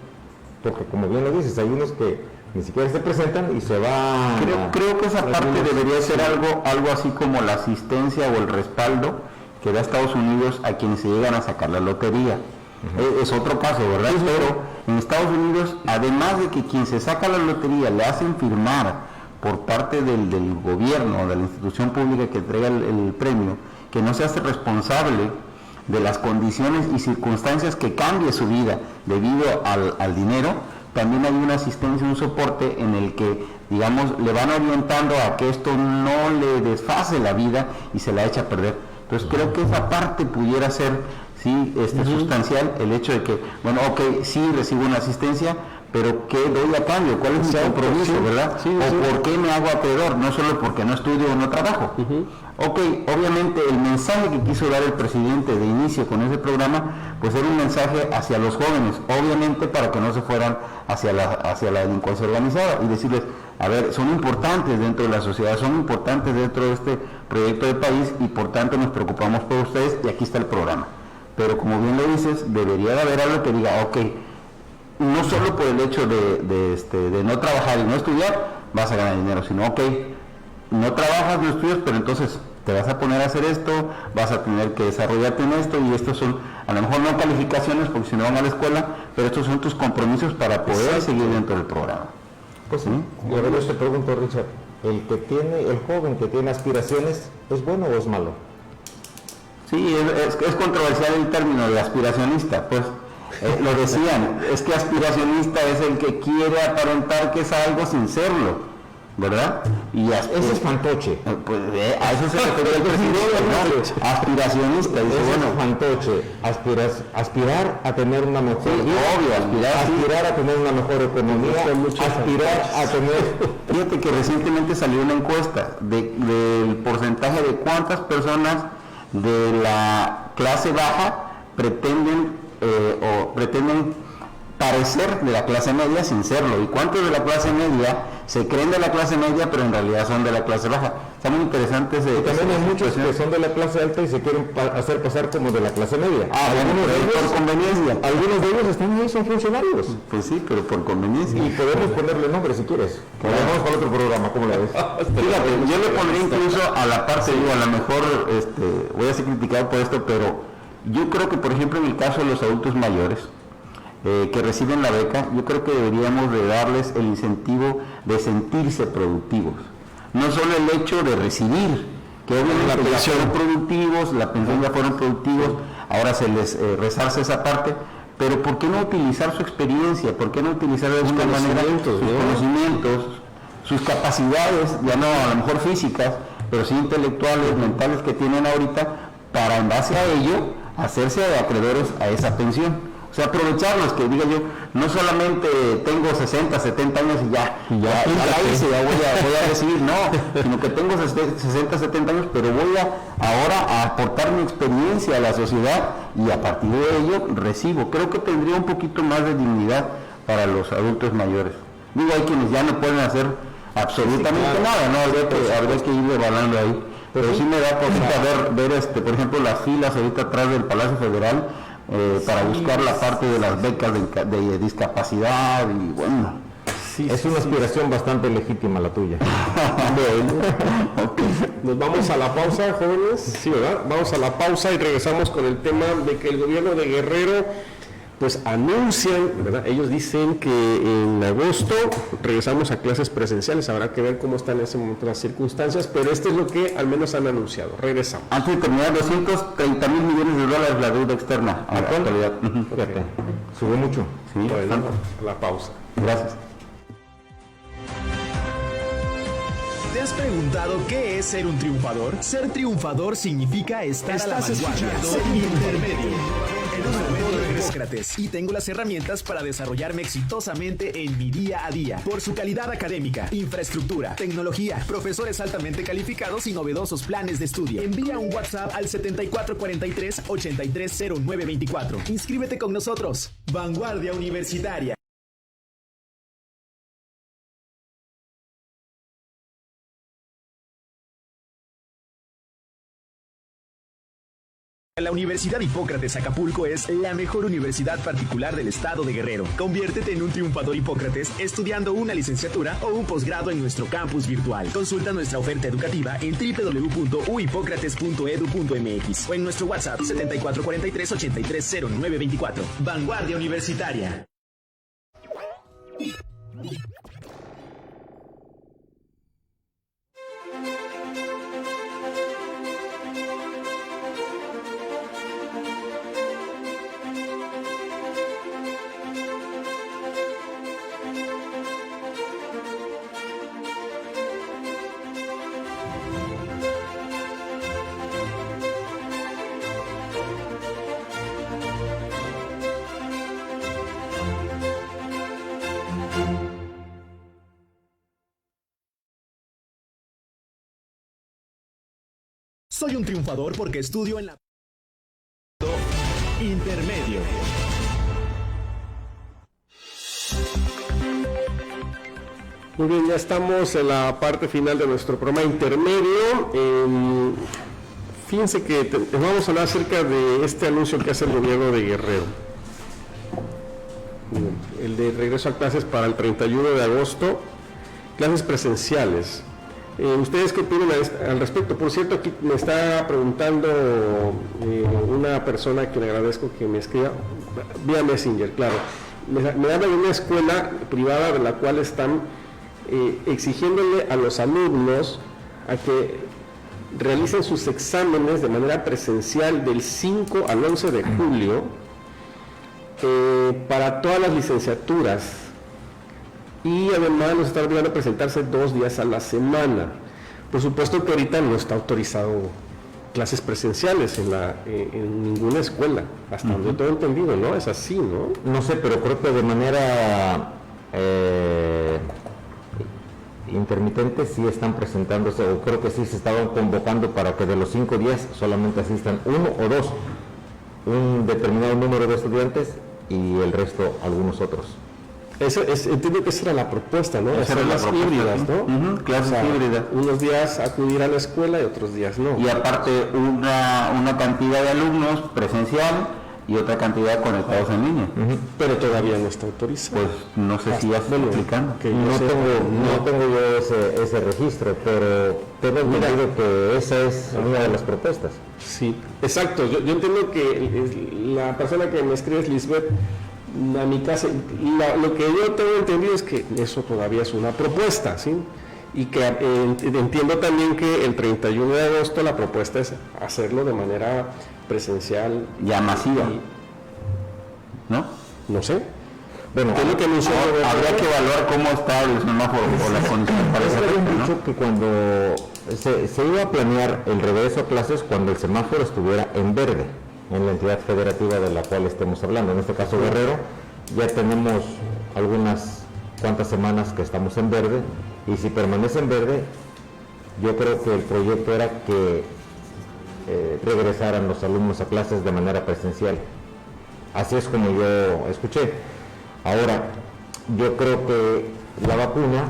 Porque como bien lo dices, hay unos que ni siquiera se presentan y se va... Creo que esa parte debería ser algo así como la asistencia o el respaldo que da Estados Unidos a quienes se llegan a sacar la lotería. Es otro caso, ¿verdad? Pero en Estados Unidos, además de que quien se saca la lotería le hacen firmar por parte del gobierno, de la institución pública que entrega el premio, que no se hace responsable de las condiciones y circunstancias que cambie su vida debido al dinero, también hay una asistencia, un soporte en el que, digamos, le van orientando a que esto no le desfase la vida y se la echa a perder. Entonces creo que esa parte pudiera ser sustancial, el hecho de que, bueno, ok, sí recibo una asistencia, pero ¿qué doy a cambio? ¿Cuál es mi compromiso, verdad? ¿O por qué me hago acreedor? No solo porque no estudio o no trabajo. Ok, obviamente el mensaje que quiso dar el presidente de inicio con ese programa, pues era un mensaje hacia los jóvenes, obviamente para que no se fueran hacia la delincuencia organizada, y decirles, a ver, son importantes dentro de la sociedad, son importantes dentro de este proyecto de país, y por tanto nos preocupamos por ustedes, y aquí está el programa. Pero como bien lo dices, debería de haber algo que diga, ok, no solo por el hecho de no trabajar y no estudiar vas a ganar dinero, sino ok, no trabajas, no estudias, pero entonces te vas a poner a hacer esto, vas a tener que desarrollarte en esto, y estos son, a lo mejor no calificaciones porque si no van a la escuela, pero estos son tus compromisos para poder seguir dentro del programa. Pues sí, yo te pregunto, Richard, el joven que tiene aspiraciones, ¿es bueno o es malo? Sí, es controversial el término de aspiracionista, pues lo decían, es que aspiracionista es el que quiere aparentar que es algo sin serlo, ¿verdad? Y ese es fantoche. Pues a eso se refiere el presidente, ¿no? Aspiracionista, dice, bueno, fantoche, aspirar a tener una mejor vida, aspirar a tener una mejor economía, aspirar a tener... Fíjate que recientemente salió una encuesta del porcentaje de cuántas personas de la clase baja pretenden parecer de la clase media sin serlo, y cuántos de la clase media se creen de la clase media pero en realidad son de la clase baja. Está muy interesante ese. También hay muchos que son de la clase alta y se quieren hacer pasar como de la clase media. Algunos de ellos, por conveniencia. Algunos de ellos están ahí, son funcionarios. Pues sí, pero por conveniencia. Y podemos ponerle nombre si quieres. Vamos con otro programa, ¿cómo la ves? Fíjate, yo le pondría incluso a la parte, a lo mejor voy a ser criticado por esto, pero yo creo que, por ejemplo, en el caso de los adultos mayores que reciben la beca, yo creo que deberíamos de darles el incentivo de sentirse productivos. No solo el hecho de recibir, que obviamente ya fueron productivos, la pensión ya fueron productivos, ahora se les resarce esa parte, pero ¿por qué no utilizar su experiencia? ¿Por qué no utilizar de alguna manera sus conocimientos, sus capacidades, ya no a lo mejor físicas, pero sí intelectuales, mentales que tienen ahorita, para en base a ello hacerse acreedores a esa pensión? O sea, aprovecharlos, que diga yo, no solamente tengo 60, 70 años y ya voy a recibir, no, sino que tengo 60, 70 años, pero voy ahora a aportar mi experiencia a la sociedad, y a partir de ello recibo. Creo que tendría un poquito más de dignidad para los adultos mayores. Digo, hay quienes ya no pueden hacer absolutamente nada, ¿no? Habría que ir devaluando ahí. Pero sí me da cosita ver por ejemplo, las filas ahorita atrás del Palacio Federal, para buscar la parte de las becas de discapacidad, y bueno, es una aspiración bastante legítima la tuya. Nos vamos a la pausa, jóvenes. Sí, ¿verdad? Vamos a la pausa y regresamos con el tema de que el gobierno de Guerrero pues anuncian, ¿verdad? Ellos dicen que en agosto regresamos a clases presenciales. Habrá que ver cómo están en ese momento las circunstancias, pero esto es lo que al menos han anunciado. Regresamos. Antes de terminar, 230 mil millones de dólares la deuda externa. ¿A la actualidad? Sube mucho. Sí, bueno, la pausa. Gracias. ¿Te has preguntado qué es ser un triunfador? Ser triunfador significa estar a la vanguardia. Ser intermedio. Hipócrates, y tengo las herramientas para desarrollarme exitosamente en mi día a día. Por su calidad académica, infraestructura, tecnología, profesores altamente calificados y novedosos planes de estudio. Envía un WhatsApp al 7443-830924. Inscríbete con nosotros. Vanguardia Universitaria. La Universidad Hipócrates Acapulco es la mejor universidad particular del estado de Guerrero. Conviértete en un triunfador Hipócrates estudiando una licenciatura o un posgrado en nuestro campus virtual. Consulta nuestra oferta educativa en www.uhipocrates.edu.mx o en nuestro WhatsApp 7443-830924. Vanguardia Universitaria. Soy un triunfador porque estudio en la intermedio. Muy bien, ya estamos en la parte final de nuestro programa intermedio. Fíjense que vamos a hablar acerca de este anuncio que hace el gobierno de Guerrero. El de regreso a clases para el 31 de agosto, clases presenciales. ¿Ustedes qué opinan al respecto? Por cierto, aquí me está preguntando una persona que le agradezco que me escriba vía Messenger, claro. Me habla de una escuela privada de la cual están exigiéndole a los alumnos a que realicen sus exámenes de manera presencial del 5 al 11 de julio para todas las licenciaturas. Y además nos está obligando a presentarse 2 días a la semana. Por supuesto que ahorita no está autorizado clases presenciales en ninguna escuela, hasta donde yo tengo entendido, ¿no? Es así, ¿no? No sé, pero creo que de manera intermitente sí están presentándose, o creo que sí se estaban convocando para que de los 5 días solamente asistan 1 o 2, un determinado número de estudiantes y el resto algunos otros. Entiendo que esa era la propuesta, ¿no? Hacer las híbridas, ¿no? Clases híbridas. Unos días acudir a la escuela y otros días no. Y aparte una cantidad de alumnos presencial y otra cantidad conectados en línea. Pero todavía no está autorizado. Pues no sé si ya está aplicando. No tengo yo ese registro, pero tengo entendido que esa es una de las propuestas. Sí, exacto. Yo entiendo que la persona que me escribe es Lisbeth. A mi casa, lo que yo tengo entendido es que eso todavía es una propuesta, ¿sí? Y que entiendo también que el 31 de agosto la propuesta es hacerlo de manera presencial. Ya masiva, ¿no? No sé. Bueno, lo que habría que evaluar cómo está el semáforo o las condiciones para ese tiempo, ¿no? dicho que cuando se iba a planear el regreso a clases cuando el semáforo estuviera en verde, en la entidad federativa de la cual estemos hablando, en este caso Guerrero, ya tenemos algunas cuantas semanas que estamos en verde, y si permanece en verde, yo creo que el proyecto era que regresaran los alumnos a clases de manera presencial. Así es como yo escuché. Ahora, yo creo que la vacuna,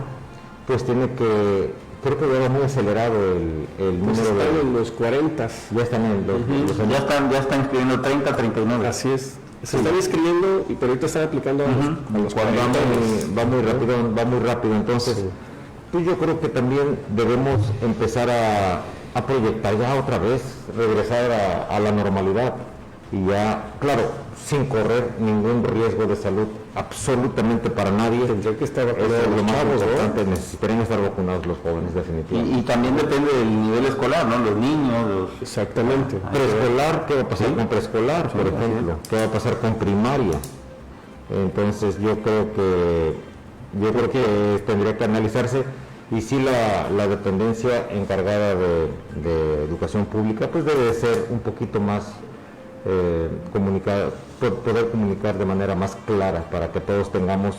pues tiene que... Creo que ya va muy acelerado el pues número están de... en los 40. Ya están en los ya están inscribiendo 30, 39. Así es. Se están inscribiendo, pero ahorita están aplicando a los 40. Va muy rápido. Entonces, pues yo creo que también debemos empezar a proyectar ya otra vez, regresar a la normalidad. Y ya, claro, sin correr ningún riesgo de salud absolutamente para nadie. Tendría que estar vacunados los chavos, importante, necesitarían estar vacunados los jóvenes definitivamente. Y también depende del nivel escolar, ¿no? Los niños, Exactamente. Preescolar, ¿qué va a pasar con preescolar, por ejemplo? ¿Qué va a pasar con primaria? Entonces yo creo que tendría que analizarse y sí la dependencia encargada de educación pública pues debe ser un poquito más poder comunicar de manera más clara para que todos tengamos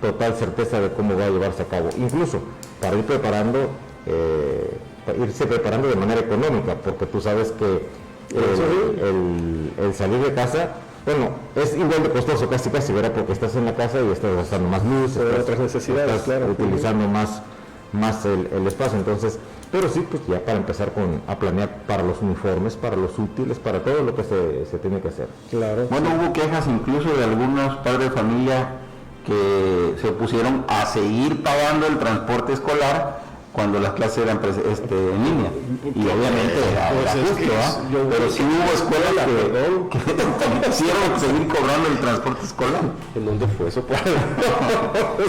total certeza de cómo va a llevarse a cabo, incluso para ir irse preparando de manera económica, porque tú sabes que el salir de casa, bueno, es igual de costoso casi, ¿verdad? Porque estás en la casa y estás gastando más luz, otras necesidades, claro, utilizando más el espacio, entonces, pero sí, pues ya para empezar a planear para los uniformes, para los útiles, para todo lo que se tiene que hacer. Claro. Bueno, hubo quejas incluso de algunos padres de familia que se opusieron a seguir pagando el transporte escolar cuando las clases eran en línea, y obviamente era justo, pero sí hubo escuelas que quisieron seguir cobrando el transporte escolar. ¿En dónde fue eso?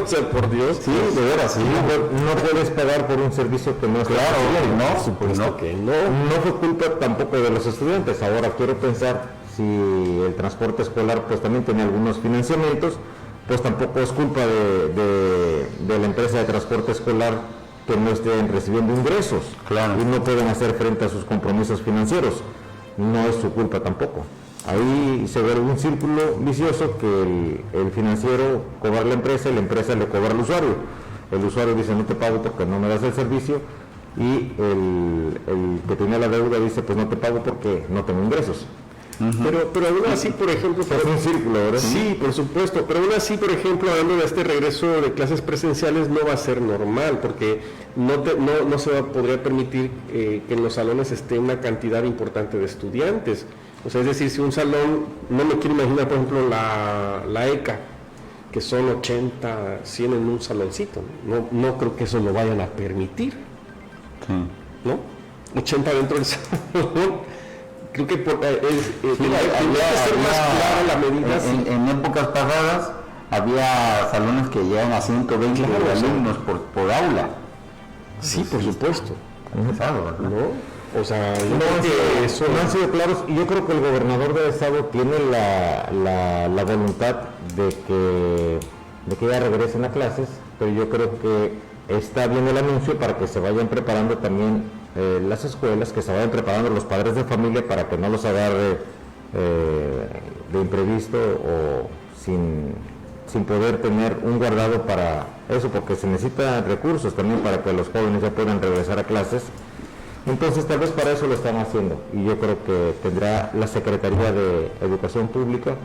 O sea, por Dios. Sí, de veras, sí. No puedes pagar por un servicio que no es claro, no, supuesto que no. No fue culpa tampoco de los estudiantes. Ahora quiero pensar si el transporte escolar pues también tiene algunos financiamientos, pues tampoco es culpa de la empresa de transporte escolar que no estén recibiendo ingresos, claro, y no pueden hacer frente a sus compromisos financieros. No es su culpa tampoco. Ahí se ve un círculo vicioso que el financiero cobra a la empresa y la empresa le cobra al usuario. El usuario dice no te pago porque no me das el servicio, y el que tiene la deuda dice pues no te pago porque no tengo ingresos. Pero aún así, por ejemplo, es un círculo, ¿verdad? Sí, por supuesto, pero aún así, por ejemplo, hablando de este regreso de clases presenciales, no va a ser normal, porque no se podría permitir que en los salones esté una cantidad importante de estudiantes. O sea, es decir, si un salón, no me quiero imaginar, por ejemplo, la ECA, que son 80, 100 en un saloncito, no creo que eso lo vayan a permitir, ¿no? 80 dentro del salón. Creo que tiene que ser más clara la medida. En épocas pasadas había salones que llegan a 120 alumnos por aula. Sí, por supuesto. ¿No? O sea, no han sido claros, y yo creo que el gobernador del estado tiene la voluntad de que ya regresen a clases, pero yo creo que está bien el anuncio para que se vayan preparando también las escuelas, que se vayan preparando los padres de familia para que no los agarre de imprevisto o sin poder tener un guardado para eso, porque se necesitan recursos también para que los jóvenes ya puedan regresar a clases. Entonces tal vez para eso lo están haciendo, y yo creo que tendrá la Secretaría de Educación Pública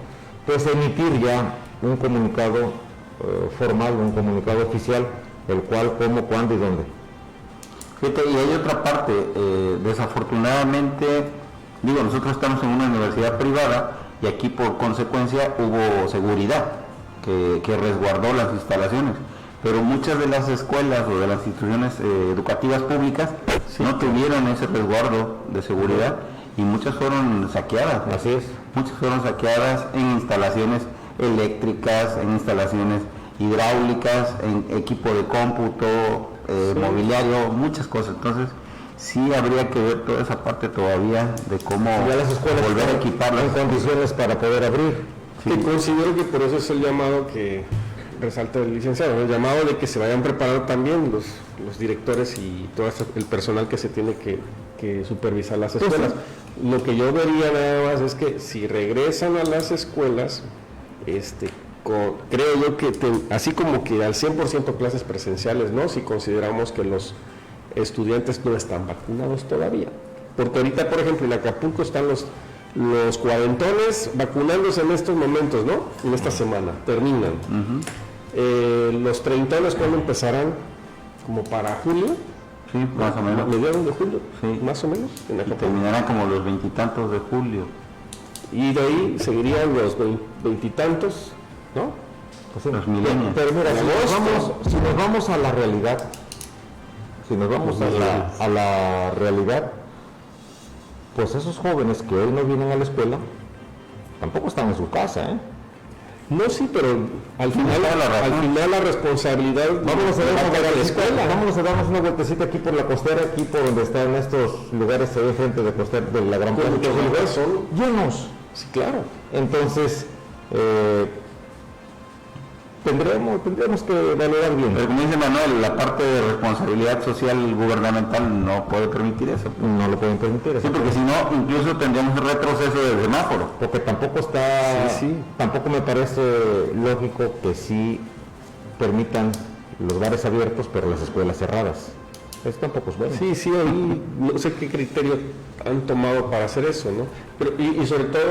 pues emitir ya un comunicado formal, un comunicado oficial, el cual, cómo, cuándo y dónde. Fíjate, y hay otra parte, desafortunadamente, nosotros estamos en una universidad privada y aquí por consecuencia hubo seguridad que resguardó las instalaciones, pero muchas de las escuelas o de las instituciones educativas públicas no tuvieron ese resguardo de seguridad y muchas fueron saqueadas. Así es. Muchas fueron saqueadas en instalaciones eléctricas, en instalaciones hidráulicas, en equipo de cómputo, mobiliario, muchas cosas. Entonces sí habría que ver toda esa parte todavía de cómo las escuelas volver a equiparlas en condiciones para poder abrir. Sí. Que considero que por eso es el llamado que resalta el licenciado, el llamado de que se vayan preparando también los directores y todo el personal que se tiene que supervisar las escuelas. Lo que yo vería nada más es que si regresan a las escuelas, creo yo que así como que al 100% clases presenciales, ¿no? Si consideramos que los estudiantes no están vacunados todavía. Porque ahorita, por ejemplo, en Acapulco están los cuarentones vacunándose en estos momentos, ¿no? En esta semana, terminan. Los treintones, ¿cuándo empezarán? ¿Como para julio? Sí, más o menos. ¿Mediados de julio? Sí. Más o menos. Y terminarán como los 20 y tantos de julio. Y de ahí seguirían los 20 y tantos, ¿no? Pues sí, los milenios. Pero mira, si nos vamos a la realidad, a la realidad, pues esos jóvenes que hoy no vienen a la escuela, tampoco están en su casa, ¿eh? No, sí, pero al final la responsabilidad... Vámonos a darnos una vueltecita aquí por la costera, aquí por donde están estos lugares, se ve frente de costera de la Gran Plaza. Muchos lugares son llenos. Sí, claro. Entonces, tendremos que valorar bien. Pero como dice Manuel, la parte de responsabilidad social gubernamental no puede permitir eso. No lo pueden permitir. Sí, porque si no, incluso tendríamos un retroceso del semáforo. Porque tampoco tampoco me parece lógico que sí permitan los bares abiertos pero las escuelas cerradas. Eso tampoco es bueno. Sí, ahí no sé qué criterio han tomado para hacer eso, ¿no? Pero, y sobre todo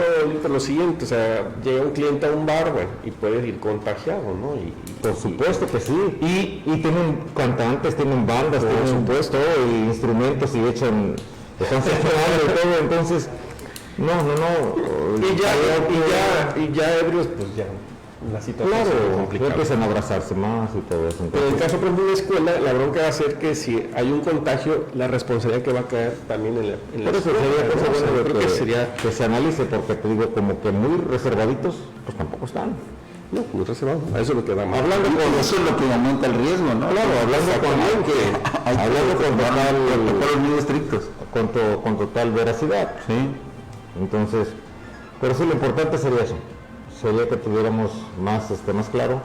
lo siguiente, o sea, llega un cliente a un bar, bueno, y puede ir contagiado, ¿no? Y por supuesto que sí. Y tienen cantantes, tienen bandas, tienen todo, y instrumentos y están censurando y todo, entonces, no. Y ya ebrios, pues ya. La situación claro, complicada. Empiezan a abrazarse más y todo eso. Entonces, pero en el caso, por ejemplo, de la escuela, la bronca va a ser que si hay un contagio, la responsabilidad que va a caer también en la por eso sería que se analice, porque te digo, como que muy reservaditos, pues tampoco están. No, muy reservados, a eso es lo que da más. Eso es lo que aumenta el riesgo, ¿no? Claro, hablando con los muy estrictos. Con total veracidad. Sí. Entonces, pero sí, lo importante sería eso. Sería que tuviéramos más claro.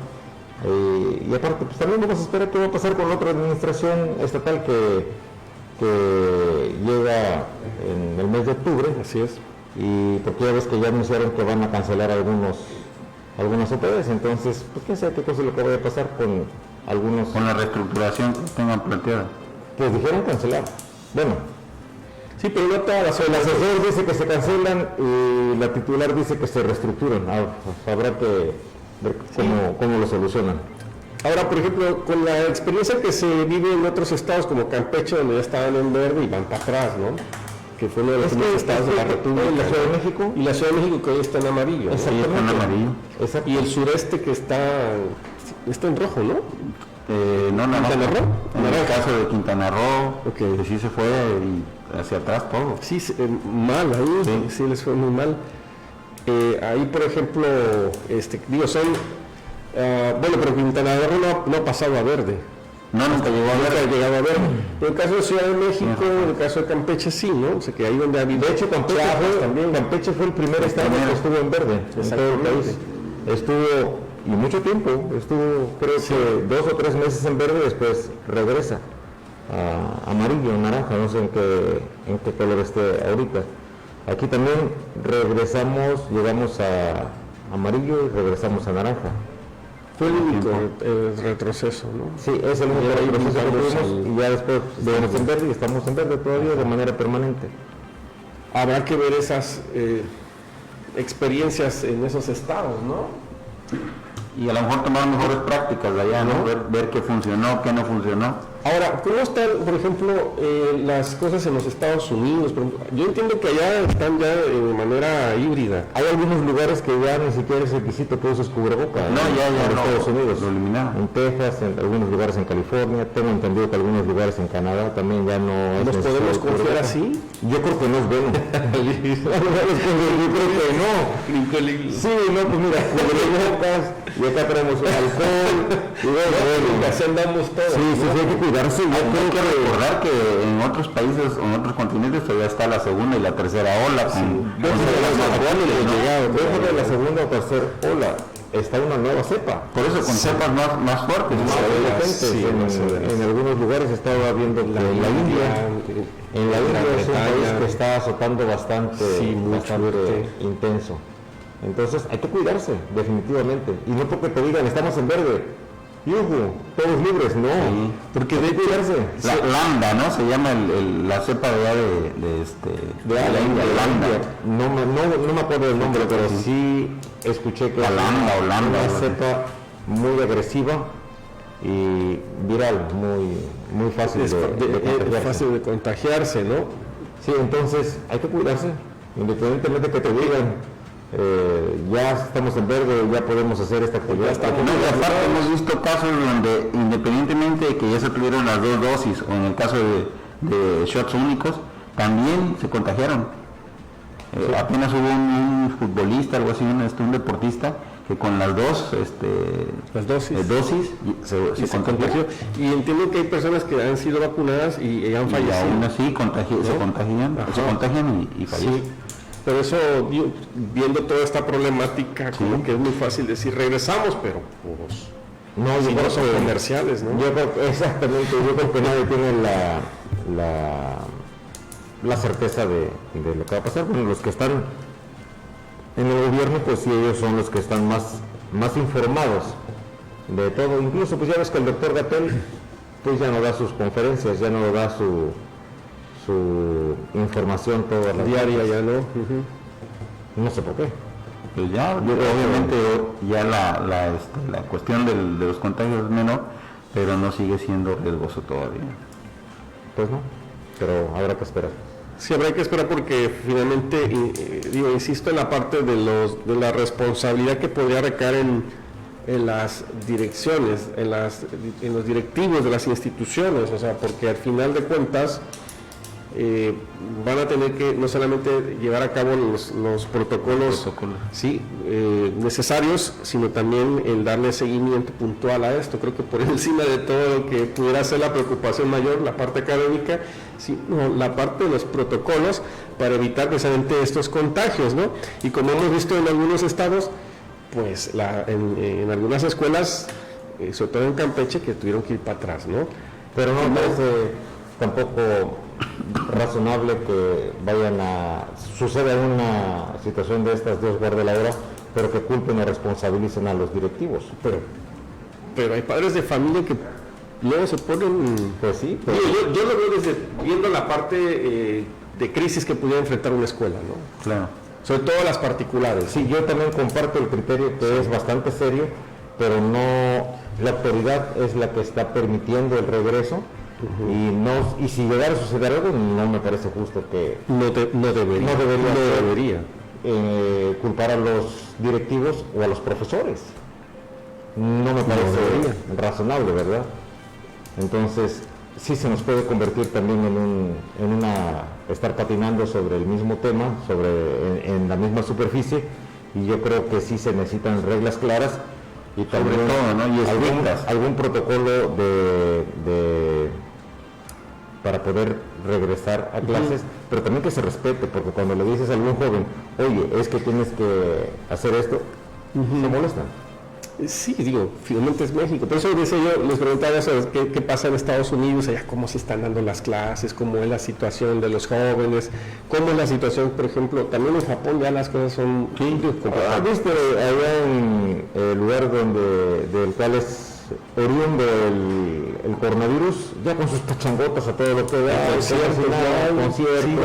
Y aparte, pues también vamos a esperar qué va a pasar con la otra administración estatal que llega en el mes de octubre. Así es. Y porque ya ves que ya anunciaron que van a cancelar algunas OPDs, entonces, pues quién sabe qué cosa es lo que vaya a pasar con algunos... Con la reestructuración que tengan planteada. Pues dijeron cancelar. Bueno. Sí, pero no todas las el asesor dice que se cancelan y la titular dice que se reestructuran. Habrá que ver cómo lo solucionan. Ahora, por ejemplo, con la experiencia que se vive en otros estados como Campeche, donde ya estaban en verde y van para atrás, ¿no? Que fue uno de los primeros estados de la República. ¿Y la Ciudad de México? Y la Ciudad de México que hoy está en amarillo. Exactamente. En amarillo. Exacto. Y el sureste que está en rojo, ¿no? No, ¿Quintana Roo? En el caso de Quintana Roo, okay. Que sí se fue hacia atrás todo. Sí, mal ahí, sí les fue muy mal. Ahí, por ejemplo, son, bueno, pero Quintana Roo no ha pasado a verde. No, nunca llegó a verde. Pero en el caso de Ciudad de México, en el caso de Campeche, sí, ¿no? O sea, que ahí donde ha habido... De hecho, Campeche fue el primer estado que estuvo en verde en todo el país. Estuvo, y mucho tiempo, creo que 2 o 3 meses en verde, después regresa a amarillo, naranja, no sé en qué color esté ahorita. Aquí también llegamos a amarillo y regresamos a naranja. Fue el único retroceso, ¿no? Sí, es el único retroceso que tuvimos y ya después vemos en verde y estamos en verde todavía de manera permanente. Habrá que ver esas experiencias en esos estados, ¿no? Y a lo mejor tomar mejores prácticas de allá, ¿no? Ver qué funcionó, qué no funcionó. Ahora, ¿cómo están, por ejemplo, las cosas en los Estados Unidos? Por ejemplo, yo entiendo que allá están ya de manera híbrida. Hay algunos lugares que ya ni siquiera es requisito que uses cubrebocas. No, ya en Estados Unidos. Lo eliminaron. En Texas, en algunos lugares en California. Tengo entendido que algunos lugares en Canadá también ya no es. ¿Nos podemos confiar así? Yo creo que no es bueno. Yo creo que no. Sí, no, pues mira, cubrebocas, y acá tenemos alcohol, y bueno, así andamos todos. Sí, hay que cuidarse. Hay que recordar que en otros países o en otros continentes todavía está la segunda y la tercera ola. Dentro de la segunda o tercera ola está una nueva cepa. Por eso con cepas más fuertes. En algunos lugares estaba viendo que en la India es un país que está azotando bastante intenso. Entonces hay que cuidarse, definitivamente. Y no porque te digan estamos en verde, todos libres, no. Sí. Porque hay que cuidarse. La lambda, ¿no? Se llama la cepa de la India. No me acuerdo del nombre, pero sí escuché que la lambda o lambda, una cepa muy agresiva y viral, muy fácil de contagiarse, ¿no? Sí, entonces hay que cuidarse, independientemente que te digan. Ya estamos en verde, ya podemos hacer esta actividad. Aparte hemos visto casos donde independientemente de que ya se tuvieron las 2 dosis o en el caso de shots únicos, también se contagiaron. Apenas hubo un futbolista, algo así, un deportista que con las dosis se contagió. Y entiendo que hay personas que han sido vacunadas y han fallecido. Y aún así se contagian y fallecen. Sí. Por eso, viendo toda esta problemática, como que es muy fácil decir regresamos, pero pues no, yo creo son comerciales, ¿no? Yo creo, exactamente, yo creo que nadie tiene la certeza de lo que va a pasar. Bueno, los que están en el gobierno, pues sí, ellos son los que están más informados de todo. Incluso, pues ya ves que el doctor Gatell, pues ya no da sus conferencias, ya no da su información toda la diaria, ya no. No sé por qué. Pues ya, obviamente ya la cuestión de los contagios es menor, pero no sigue siendo riesgoso todavía. Pues no, pero habrá que esperar. Sí, habrá que esperar porque finalmente, insisto en la parte de la responsabilidad que podría recaer en las direcciones, en los directivos de las instituciones, o sea, porque al final de cuentas van a tener que no solamente llevar a cabo los protocolos sí, necesarios, sino también el darle seguimiento puntual a esto. Creo que por encima de todo lo que pudiera ser la preocupación mayor, la parte académica, la parte de los protocolos para evitar precisamente estos contagios, ¿no? Y como hemos visto en algunos estados, pues en algunas escuelas, sobre todo en Campeche, que tuvieron que ir para atrás, ¿no? Pero no me parece tampoco razonable que suceda una situación de estas, Dios guarde la hora, pero que culpen o responsabilicen a los directivos. Pero hay padres de familia que luego se ponen... Pues sí. Pero... Yo lo veo viendo la parte de crisis que pudiera enfrentar una escuela, ¿no? Claro. Sobre todo las particulares. Sí, yo también comparto el criterio que es bastante serio, pero no, la autoridad es la que está permitiendo el regreso. Y si llegara a suceder algo, no me parece justo que no debería culpar a los directivos o a los profesores. No me parece razonable, ¿verdad? Entonces sí se nos puede convertir también en estar patinando sobre el mismo tema, en la misma superficie, y yo creo que sí se necesitan reglas claras y también sobre todo, ¿no? Y algún protocolo para poder regresar a clases, pero también que se respete, porque cuando le dices a algún joven, oye, es que tienes que hacer esto, se molestan. Sí, finalmente es México. Por eso decía yo, les preguntaba sobre qué pasa en Estados Unidos, allá cómo se están dando las clases, cómo es la situación de los jóvenes, cómo es la situación, por ejemplo, también en Japón ya las cosas son... ¿Viste allá en el lugar del cual es oriundo el coronavirus, ya con sus pachangotas a todo lo que da?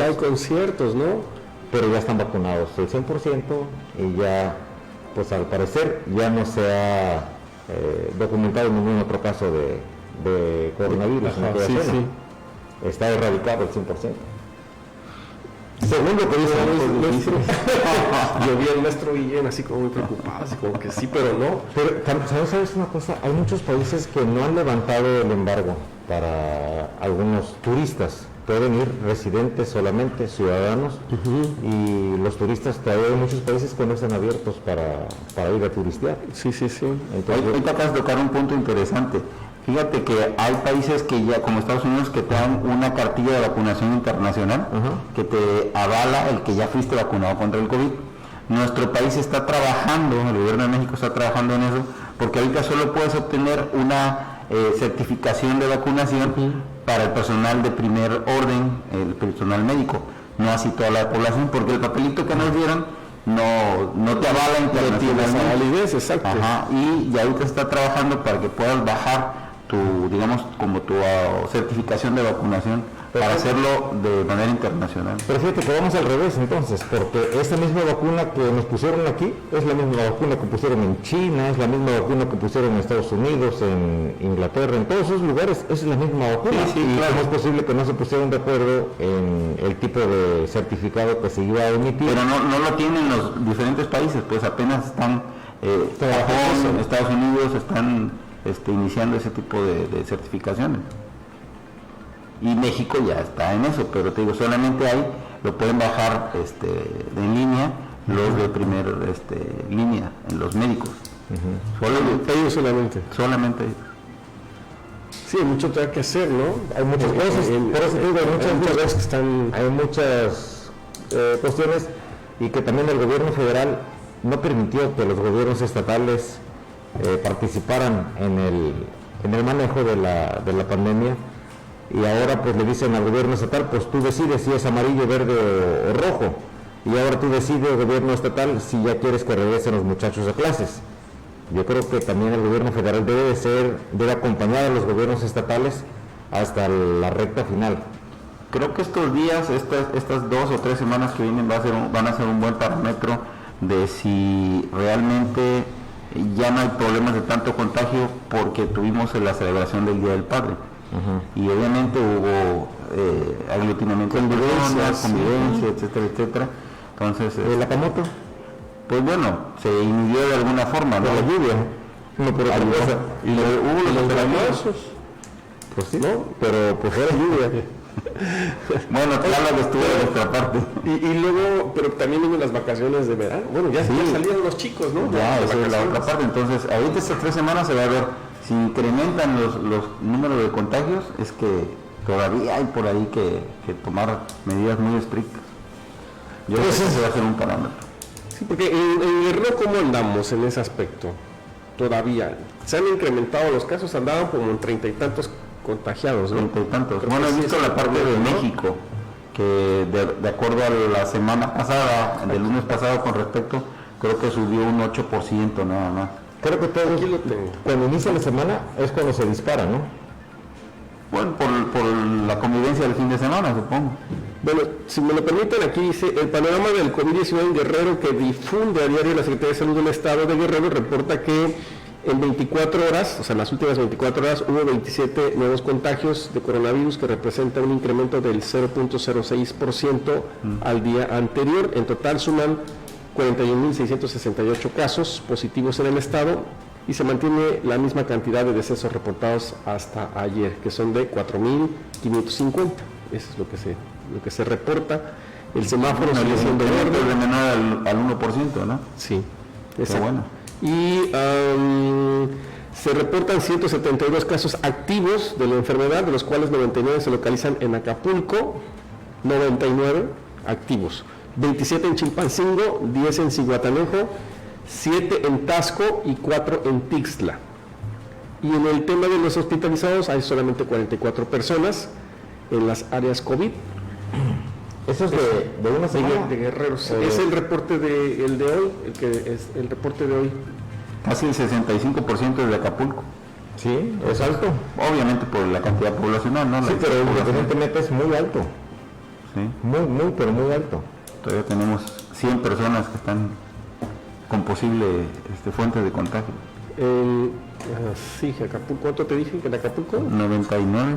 Hay conciertos, ¿no? Pero ya están vacunados el 100% y ya... pues al parecer ya no se ha documentado ningún otro caso de coronavirus. Está erradicado el 100%. Según lo que dice el maestro. Yo vi al maestro Guillén así como muy preocupado, así como que sí, pero no. Pero, ¿sabes una cosa? Hay muchos países que no han levantado el embargo para algunos turistas. Pueden ir residentes solamente, ciudadanos, y los turistas, todavía hay muchos países que no están abiertos para ir a turistear. Sí. Entonces, ahorita acabas de tocar un punto interesante. Fíjate que hay países que ya, como Estados Unidos, que te dan una cartilla de vacunación internacional, que te avala el que ya fuiste vacunado contra el COVID. Nuestro país está trabajando, el gobierno de México está trabajando en eso, porque ahorita solo puedes obtener una certificación de vacunación para el personal de primer orden, el personal médico, no así toda la población, porque el papelito que nos dieron no te avala internacionalmente. Validez, exacto. Y ahorita está trabajando para que puedas bajar tu certificación de vacunación para hacerlo de manera internacional. Pero fíjate que vamos al revés entonces, porque esta misma vacuna que nos pusieron aquí es la misma vacuna que pusieron en China, es la misma vacuna que pusieron en Estados Unidos, en Inglaterra, en todos esos lugares es la misma vacuna. Y claro, ¿cómo es posible que no se pusieron de acuerdo en el tipo de certificado que se iba a emitir? Pero no lo tienen los diferentes países, pues apenas están Japón, Estados Unidos están iniciando ese tipo de certificaciones. Y México ya está en eso, pero te digo, solamente lo pueden bajar en línea los de primer línea, en los médicos. Ellos solamente. Sí, hay mucho que hacer, ¿no? Hay muchas cosas, por eso digo, hay muchas cuestiones y que también el gobierno federal no permitió que los gobiernos estatales participaran en el manejo de la pandemia, y ahora pues le dicen al gobierno estatal, pues tú decides si es amarillo, verde o rojo, y ahora tú decides, gobierno estatal, si ya quieres que regresen los muchachos a clases. Yo creo que también el gobierno federal debe acompañar a los gobiernos estatales hasta la recta final. Creo que estos días, estas 2 o 3 semanas que vienen van a ser un buen parámetro de si realmente ya no hay problemas de tanto contagio, porque tuvimos la celebración del Día del Padre. Y obviamente hubo aglutinamiento de personas, convivencia, etcétera, etcétera. Entonces, ¿el Acamoto? Pues bueno, se inhibió de alguna forma, ¿no? La lluvia, no por otra cosa. Y hubo los granosos. Pues sí, ¿no? Pero pues era lluvia. Bueno, claro que estuvo de nuestra parte. Y luego, pero también hubo las vacaciones de verano. Bueno, ya salieron los chicos, ¿no? Ya, esa es la otra parte. Entonces, ahorita estas 3 semanas se va a ver si incrementan los números de contagios, es que todavía hay por ahí que tomar medidas muy estrictas. Yo creo que se va a hacer un parámetro. Sí, porque en Guerrero, ¿cómo andamos en ese aspecto? Todavía se han incrementado los casos, andaban como en 30 y tantos contagiados, ¿no? 30 y tantos. Bueno, he visto la parte de México, que de acuerdo a la semana pasada, del lunes pasado con respecto, creo que subió un 8% nada más. Creo que todo aquí lo tengo. Cuando inicia la semana es cuando se dispara, ¿no? Bueno, por la convivencia del fin de semana, supongo. Bueno, si me lo permiten, aquí dice, el panorama del COVID-19 en Guerrero que difunde a diario la Secretaría de Salud del Estado de Guerrero reporta que en 24 horas, o sea, en las últimas 24 horas, hubo 27 nuevos contagios de coronavirus, que representa un incremento del 0.06% al día anterior. En total suman 41.668 casos positivos en el estado, y se mantiene la misma cantidad de decesos reportados hasta ayer, que son de 4.550. Eso es lo que se reporta. El semáforo sigue siendo verde, de menor al 1%, ¿no? Sí, exacto. Bueno. Y se reportan 172 casos activos de la enfermedad, de los cuales 99 se localizan en Acapulco, 99 activos, 27 en Chilpancingo, 10 en Zihuatanejo, 7 en Taxco y 4 en Tixtla. Y en el tema de los hospitalizados hay solamente 44 personas en las áreas COVID. Eso es de una semana. De Guerrero. Es el reporte de hoy, el reporte de hoy. Casi el 65% es de Acapulco. Sí, es alto. Obviamente por la cantidad poblacional, ¿no? Sí, pero evidentemente es muy alto. Sí. Pero muy alto. Todavía tenemos 100 personas que están con posible fuente de contagio. Sí, Acapulco. ¿Cuánto te dije que en Acapulco? 99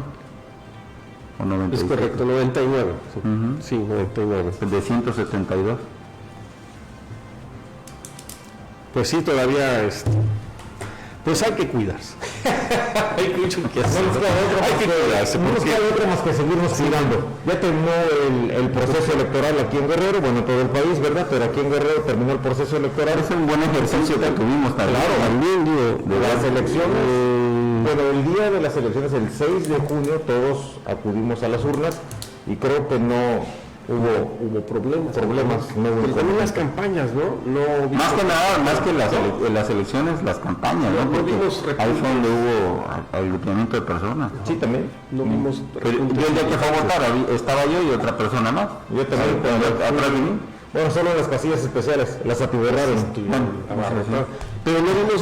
o 96. Es correcto, 99. Sí, 99. De 172. Pues sí, todavía pues hay que cuidarse. Hay mucho que hacer. Hay que cuidarse. No nos queda otra más que seguirnos cuidando. Ya terminó el proceso electoral aquí en Guerrero, bueno, todo el país, ¿verdad? Pero aquí en Guerrero terminó el proceso electoral. Es un buen ejercicio que tuvimos también. Claro, también de las elecciones. Bueno, el día de las elecciones, el 6 de junio, todos acudimos a las urnas y creo que no hubo problemas. Pero también las campañas, ¿no? Más que nada, más que las elecciones, las campañas, ¿no? Porque ahí fue donde hubo aglutinamiento de personas. Sí, también. No vimos. Yo el día que fue a votar, estaba yo y otra persona más. Yo también. Atrás de mí. Bueno, solo en las casillas especiales, las atiborraron. Pero no vimos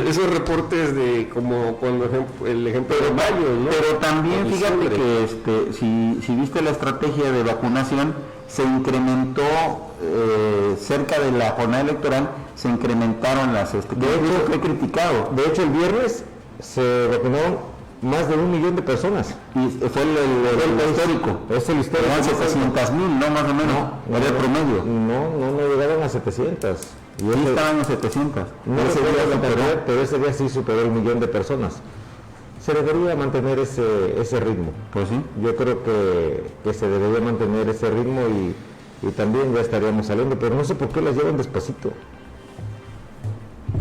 esos reportes de como cuando el ejemplo de mayo, ¿no? Pero también fíjate que si viste la estrategia de vacunación, se incrementó cerca de la jornada electoral, se incrementaron las de hecho fue criticado. De hecho el viernes se vacunaron más de 1 millón de personas. Y fue el histórico. Es el histórico. Eran 700,000, ¿no? Más o menos. No, era el promedio. No llegaron a 700. Sí estaban en 700. Pero ese día sí superó 1 millón de personas. Se debería mantener ese ritmo. Pues sí. Yo creo que se debería mantener ese ritmo y también ya estaríamos saliendo, pero no sé por qué las llevan despacito.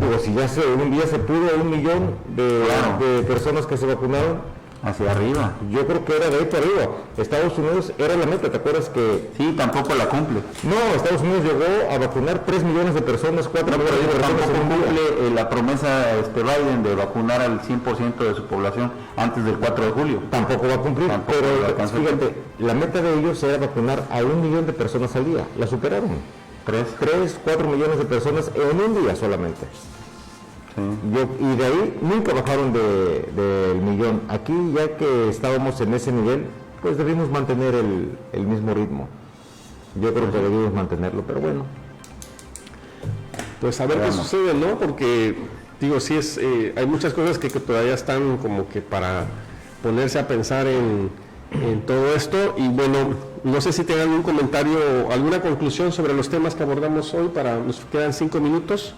Digo, si ya un día se pudo 1 millón de personas que se vacunaron, hacia arriba. Yo creo que era de ahí para arriba. Estados Unidos era la meta, ¿te acuerdas que? Sí, tampoco la cumple. No, Estados Unidos llegó a vacunar 3 millones de personas, 4 millones de personas. Tampoco cumple la promesa Biden de vacunar al 100% de su población antes del 4 de julio. Tampoco va a cumplir, pero fíjate, la meta de ellos era vacunar a 1 millón de personas al día. La superaron. 4 millones de personas en un día solamente. Sí. Y de ahí nunca bajaron del millón. Aquí, ya que estábamos en ese nivel, pues debimos mantener el mismo ritmo. Yo creo que debimos mantenerlo, pero bueno. Pues a ver qué sucede, ¿no? Porque, digo, sí es, hay muchas cosas que todavía están como que para ponerse a pensar en todo esto. Y bueno, no sé si tengan algún comentario o alguna conclusión sobre los temas que abordamos hoy. Nos quedan 5 minutos.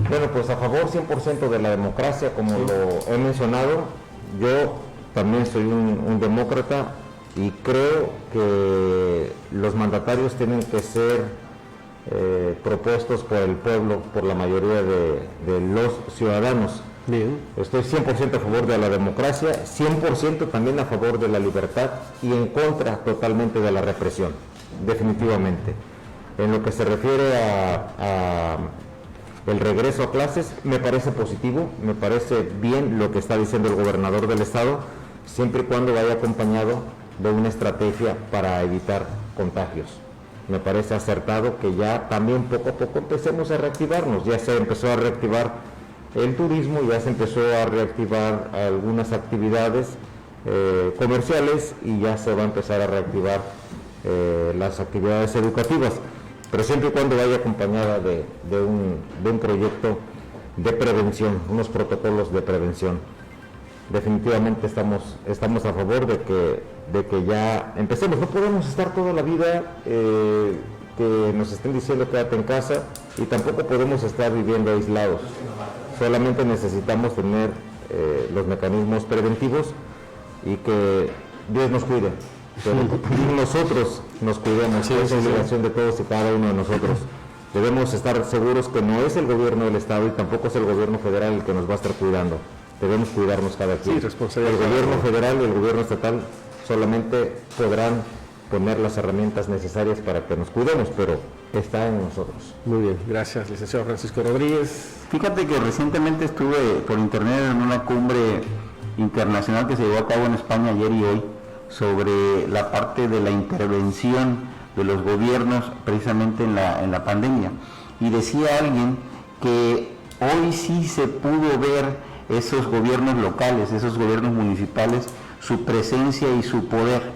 Bueno, pues a favor 100% de la democracia, como lo he mencionado. Yo también soy un demócrata y creo que los mandatarios tienen que ser propuestos por el pueblo, por la mayoría de los ciudadanos. Bien. Estoy 100% a favor de la democracia, 100% también a favor de la libertad y en contra totalmente de la represión, definitivamente. En lo que se refiere a el regreso a clases, me parece positivo, me parece bien lo que está diciendo el gobernador del estado, siempre y cuando vaya acompañado de una estrategia para evitar contagios. Me parece acertado que ya también poco a poco empecemos a reactivarnos. Ya se empezó a reactivar el turismo, ya se empezó a reactivar algunas actividades comerciales y ya se va a empezar a reactivar las actividades educativas, pero siempre y cuando vaya acompañada de un proyecto de prevención, unos protocolos de prevención. Definitivamente estamos a favor de que ya empecemos. No podemos estar toda la vida que nos estén diciendo quédate en casa, y tampoco podemos estar viviendo aislados. Solamente necesitamos tener los mecanismos preventivos y que Dios nos cuide, que nosotros nos cuidemos. Es obligación de todos y cada uno de nosotros. Debemos estar seguros que no es el gobierno del estado y tampoco es el gobierno federal el que nos va a estar cuidando. Debemos cuidarnos cada quien. El gobierno federal y el gobierno estatal solamente podrán poner las herramientas necesarias para que nos cuidemos, pero está en nosotros. Muy bien, gracias, licenciado Francisco Rodríguez. Fíjate que recientemente estuve por internet en una cumbre internacional que se llevó a cabo en España ayer y hoy sobre la parte de la intervención de los gobiernos precisamente en la pandemia, y decía alguien que hoy sí se pudo ver esos gobiernos locales, esos gobiernos municipales, su presencia y su poder.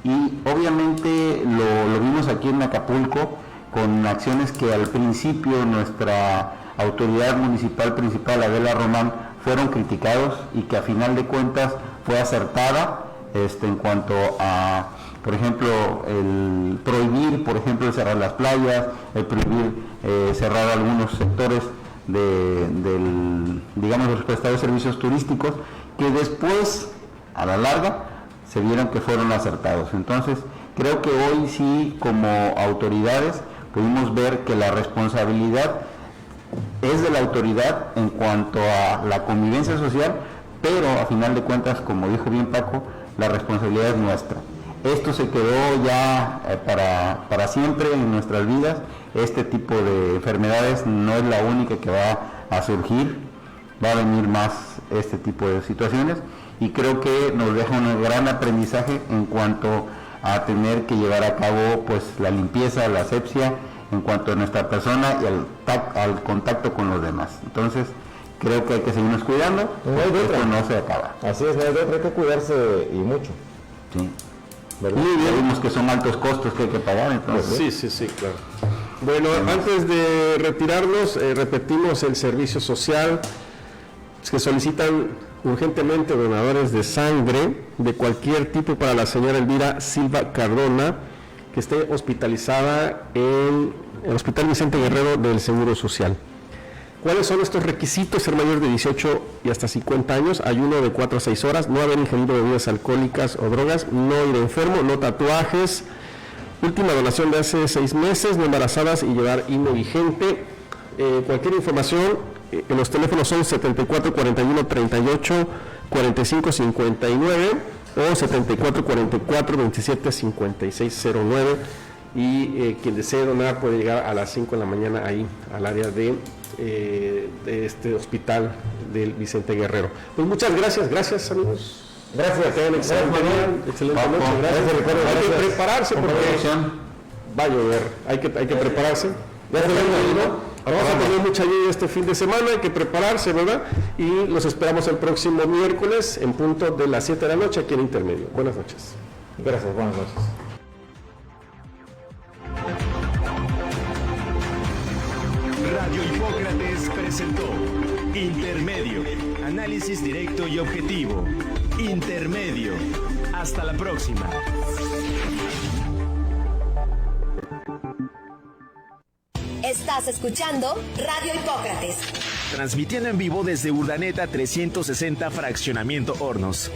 Y obviamente lo vimos aquí en Acapulco con acciones que al principio nuestra autoridad municipal principal, Adela Román, fueron criticados y que a final de cuentas fue acertada en cuanto a, por ejemplo, el prohibir, por ejemplo, el cerrar las playas, el prohibir cerrar algunos sectores digamos, los prestadores de servicios turísticos, que después, a la larga, se vieron que fueron acertados. Entonces, creo que hoy sí, como autoridades, pudimos ver que la responsabilidad es de la autoridad en cuanto a la convivencia social, pero a final de cuentas, como dijo bien Paco, la responsabilidad es nuestra. Esto se quedó ya para siempre en nuestras vidas. Este tipo de enfermedades no es la única que va a surgir, va a venir más este tipo de situaciones, y creo que nos deja un gran aprendizaje en cuanto a tener que llevar a cabo pues la limpieza, la asepsia en cuanto a nuestra persona y al contacto con los demás. Entonces creo que hay que seguirnos cuidando, esto no se acaba. Así es, hay que cuidarse y mucho. Sí. Vimos que son altos costos que hay que pagar, entonces. Sí, claro. Bueno, antes de retirarnos, repetimos el servicio social que solicitan urgentemente donadores de sangre de cualquier tipo para la señora Elvira Silva Cardona, que esté hospitalizada en el Hospital Vicente Guerrero del Seguro Social. ¿Cuáles son estos requisitos? Ser mayor de 18 y hasta 50 años, ayuno de 4 a 6 horas, no haber ingerido bebidas alcohólicas o drogas, no ir enfermo, no tatuajes, última donación de hace 6 meses, no embarazadas y llevar INE vigente. Cualquier información, los teléfonos son 74 41 38 4559 o 7444-275609. Y quien desee donar puede llegar a las 5 de la mañana ahí al área de este hospital del Vicente Guerrero. Pues muchas gracias amigos. Gracias. Que tengan excelente día, excelente noche. Gracias. Hay que prepararse porque va a llover. Hay que prepararse. Vamos a tener mucha lluvia este fin de semana, hay que prepararse, ¿verdad? Y los esperamos el próximo miércoles en punto de las 7 de la noche aquí en Intermedio. Buenas noches. Gracias, buenas noches. Radio Hipócrates presentó Intermedio, análisis directo y objetivo. Intermedio. Hasta la próxima. Estás escuchando Radio Hipócrates. Transmitiendo en vivo desde Urdaneta 360 Fraccionamiento Hornos.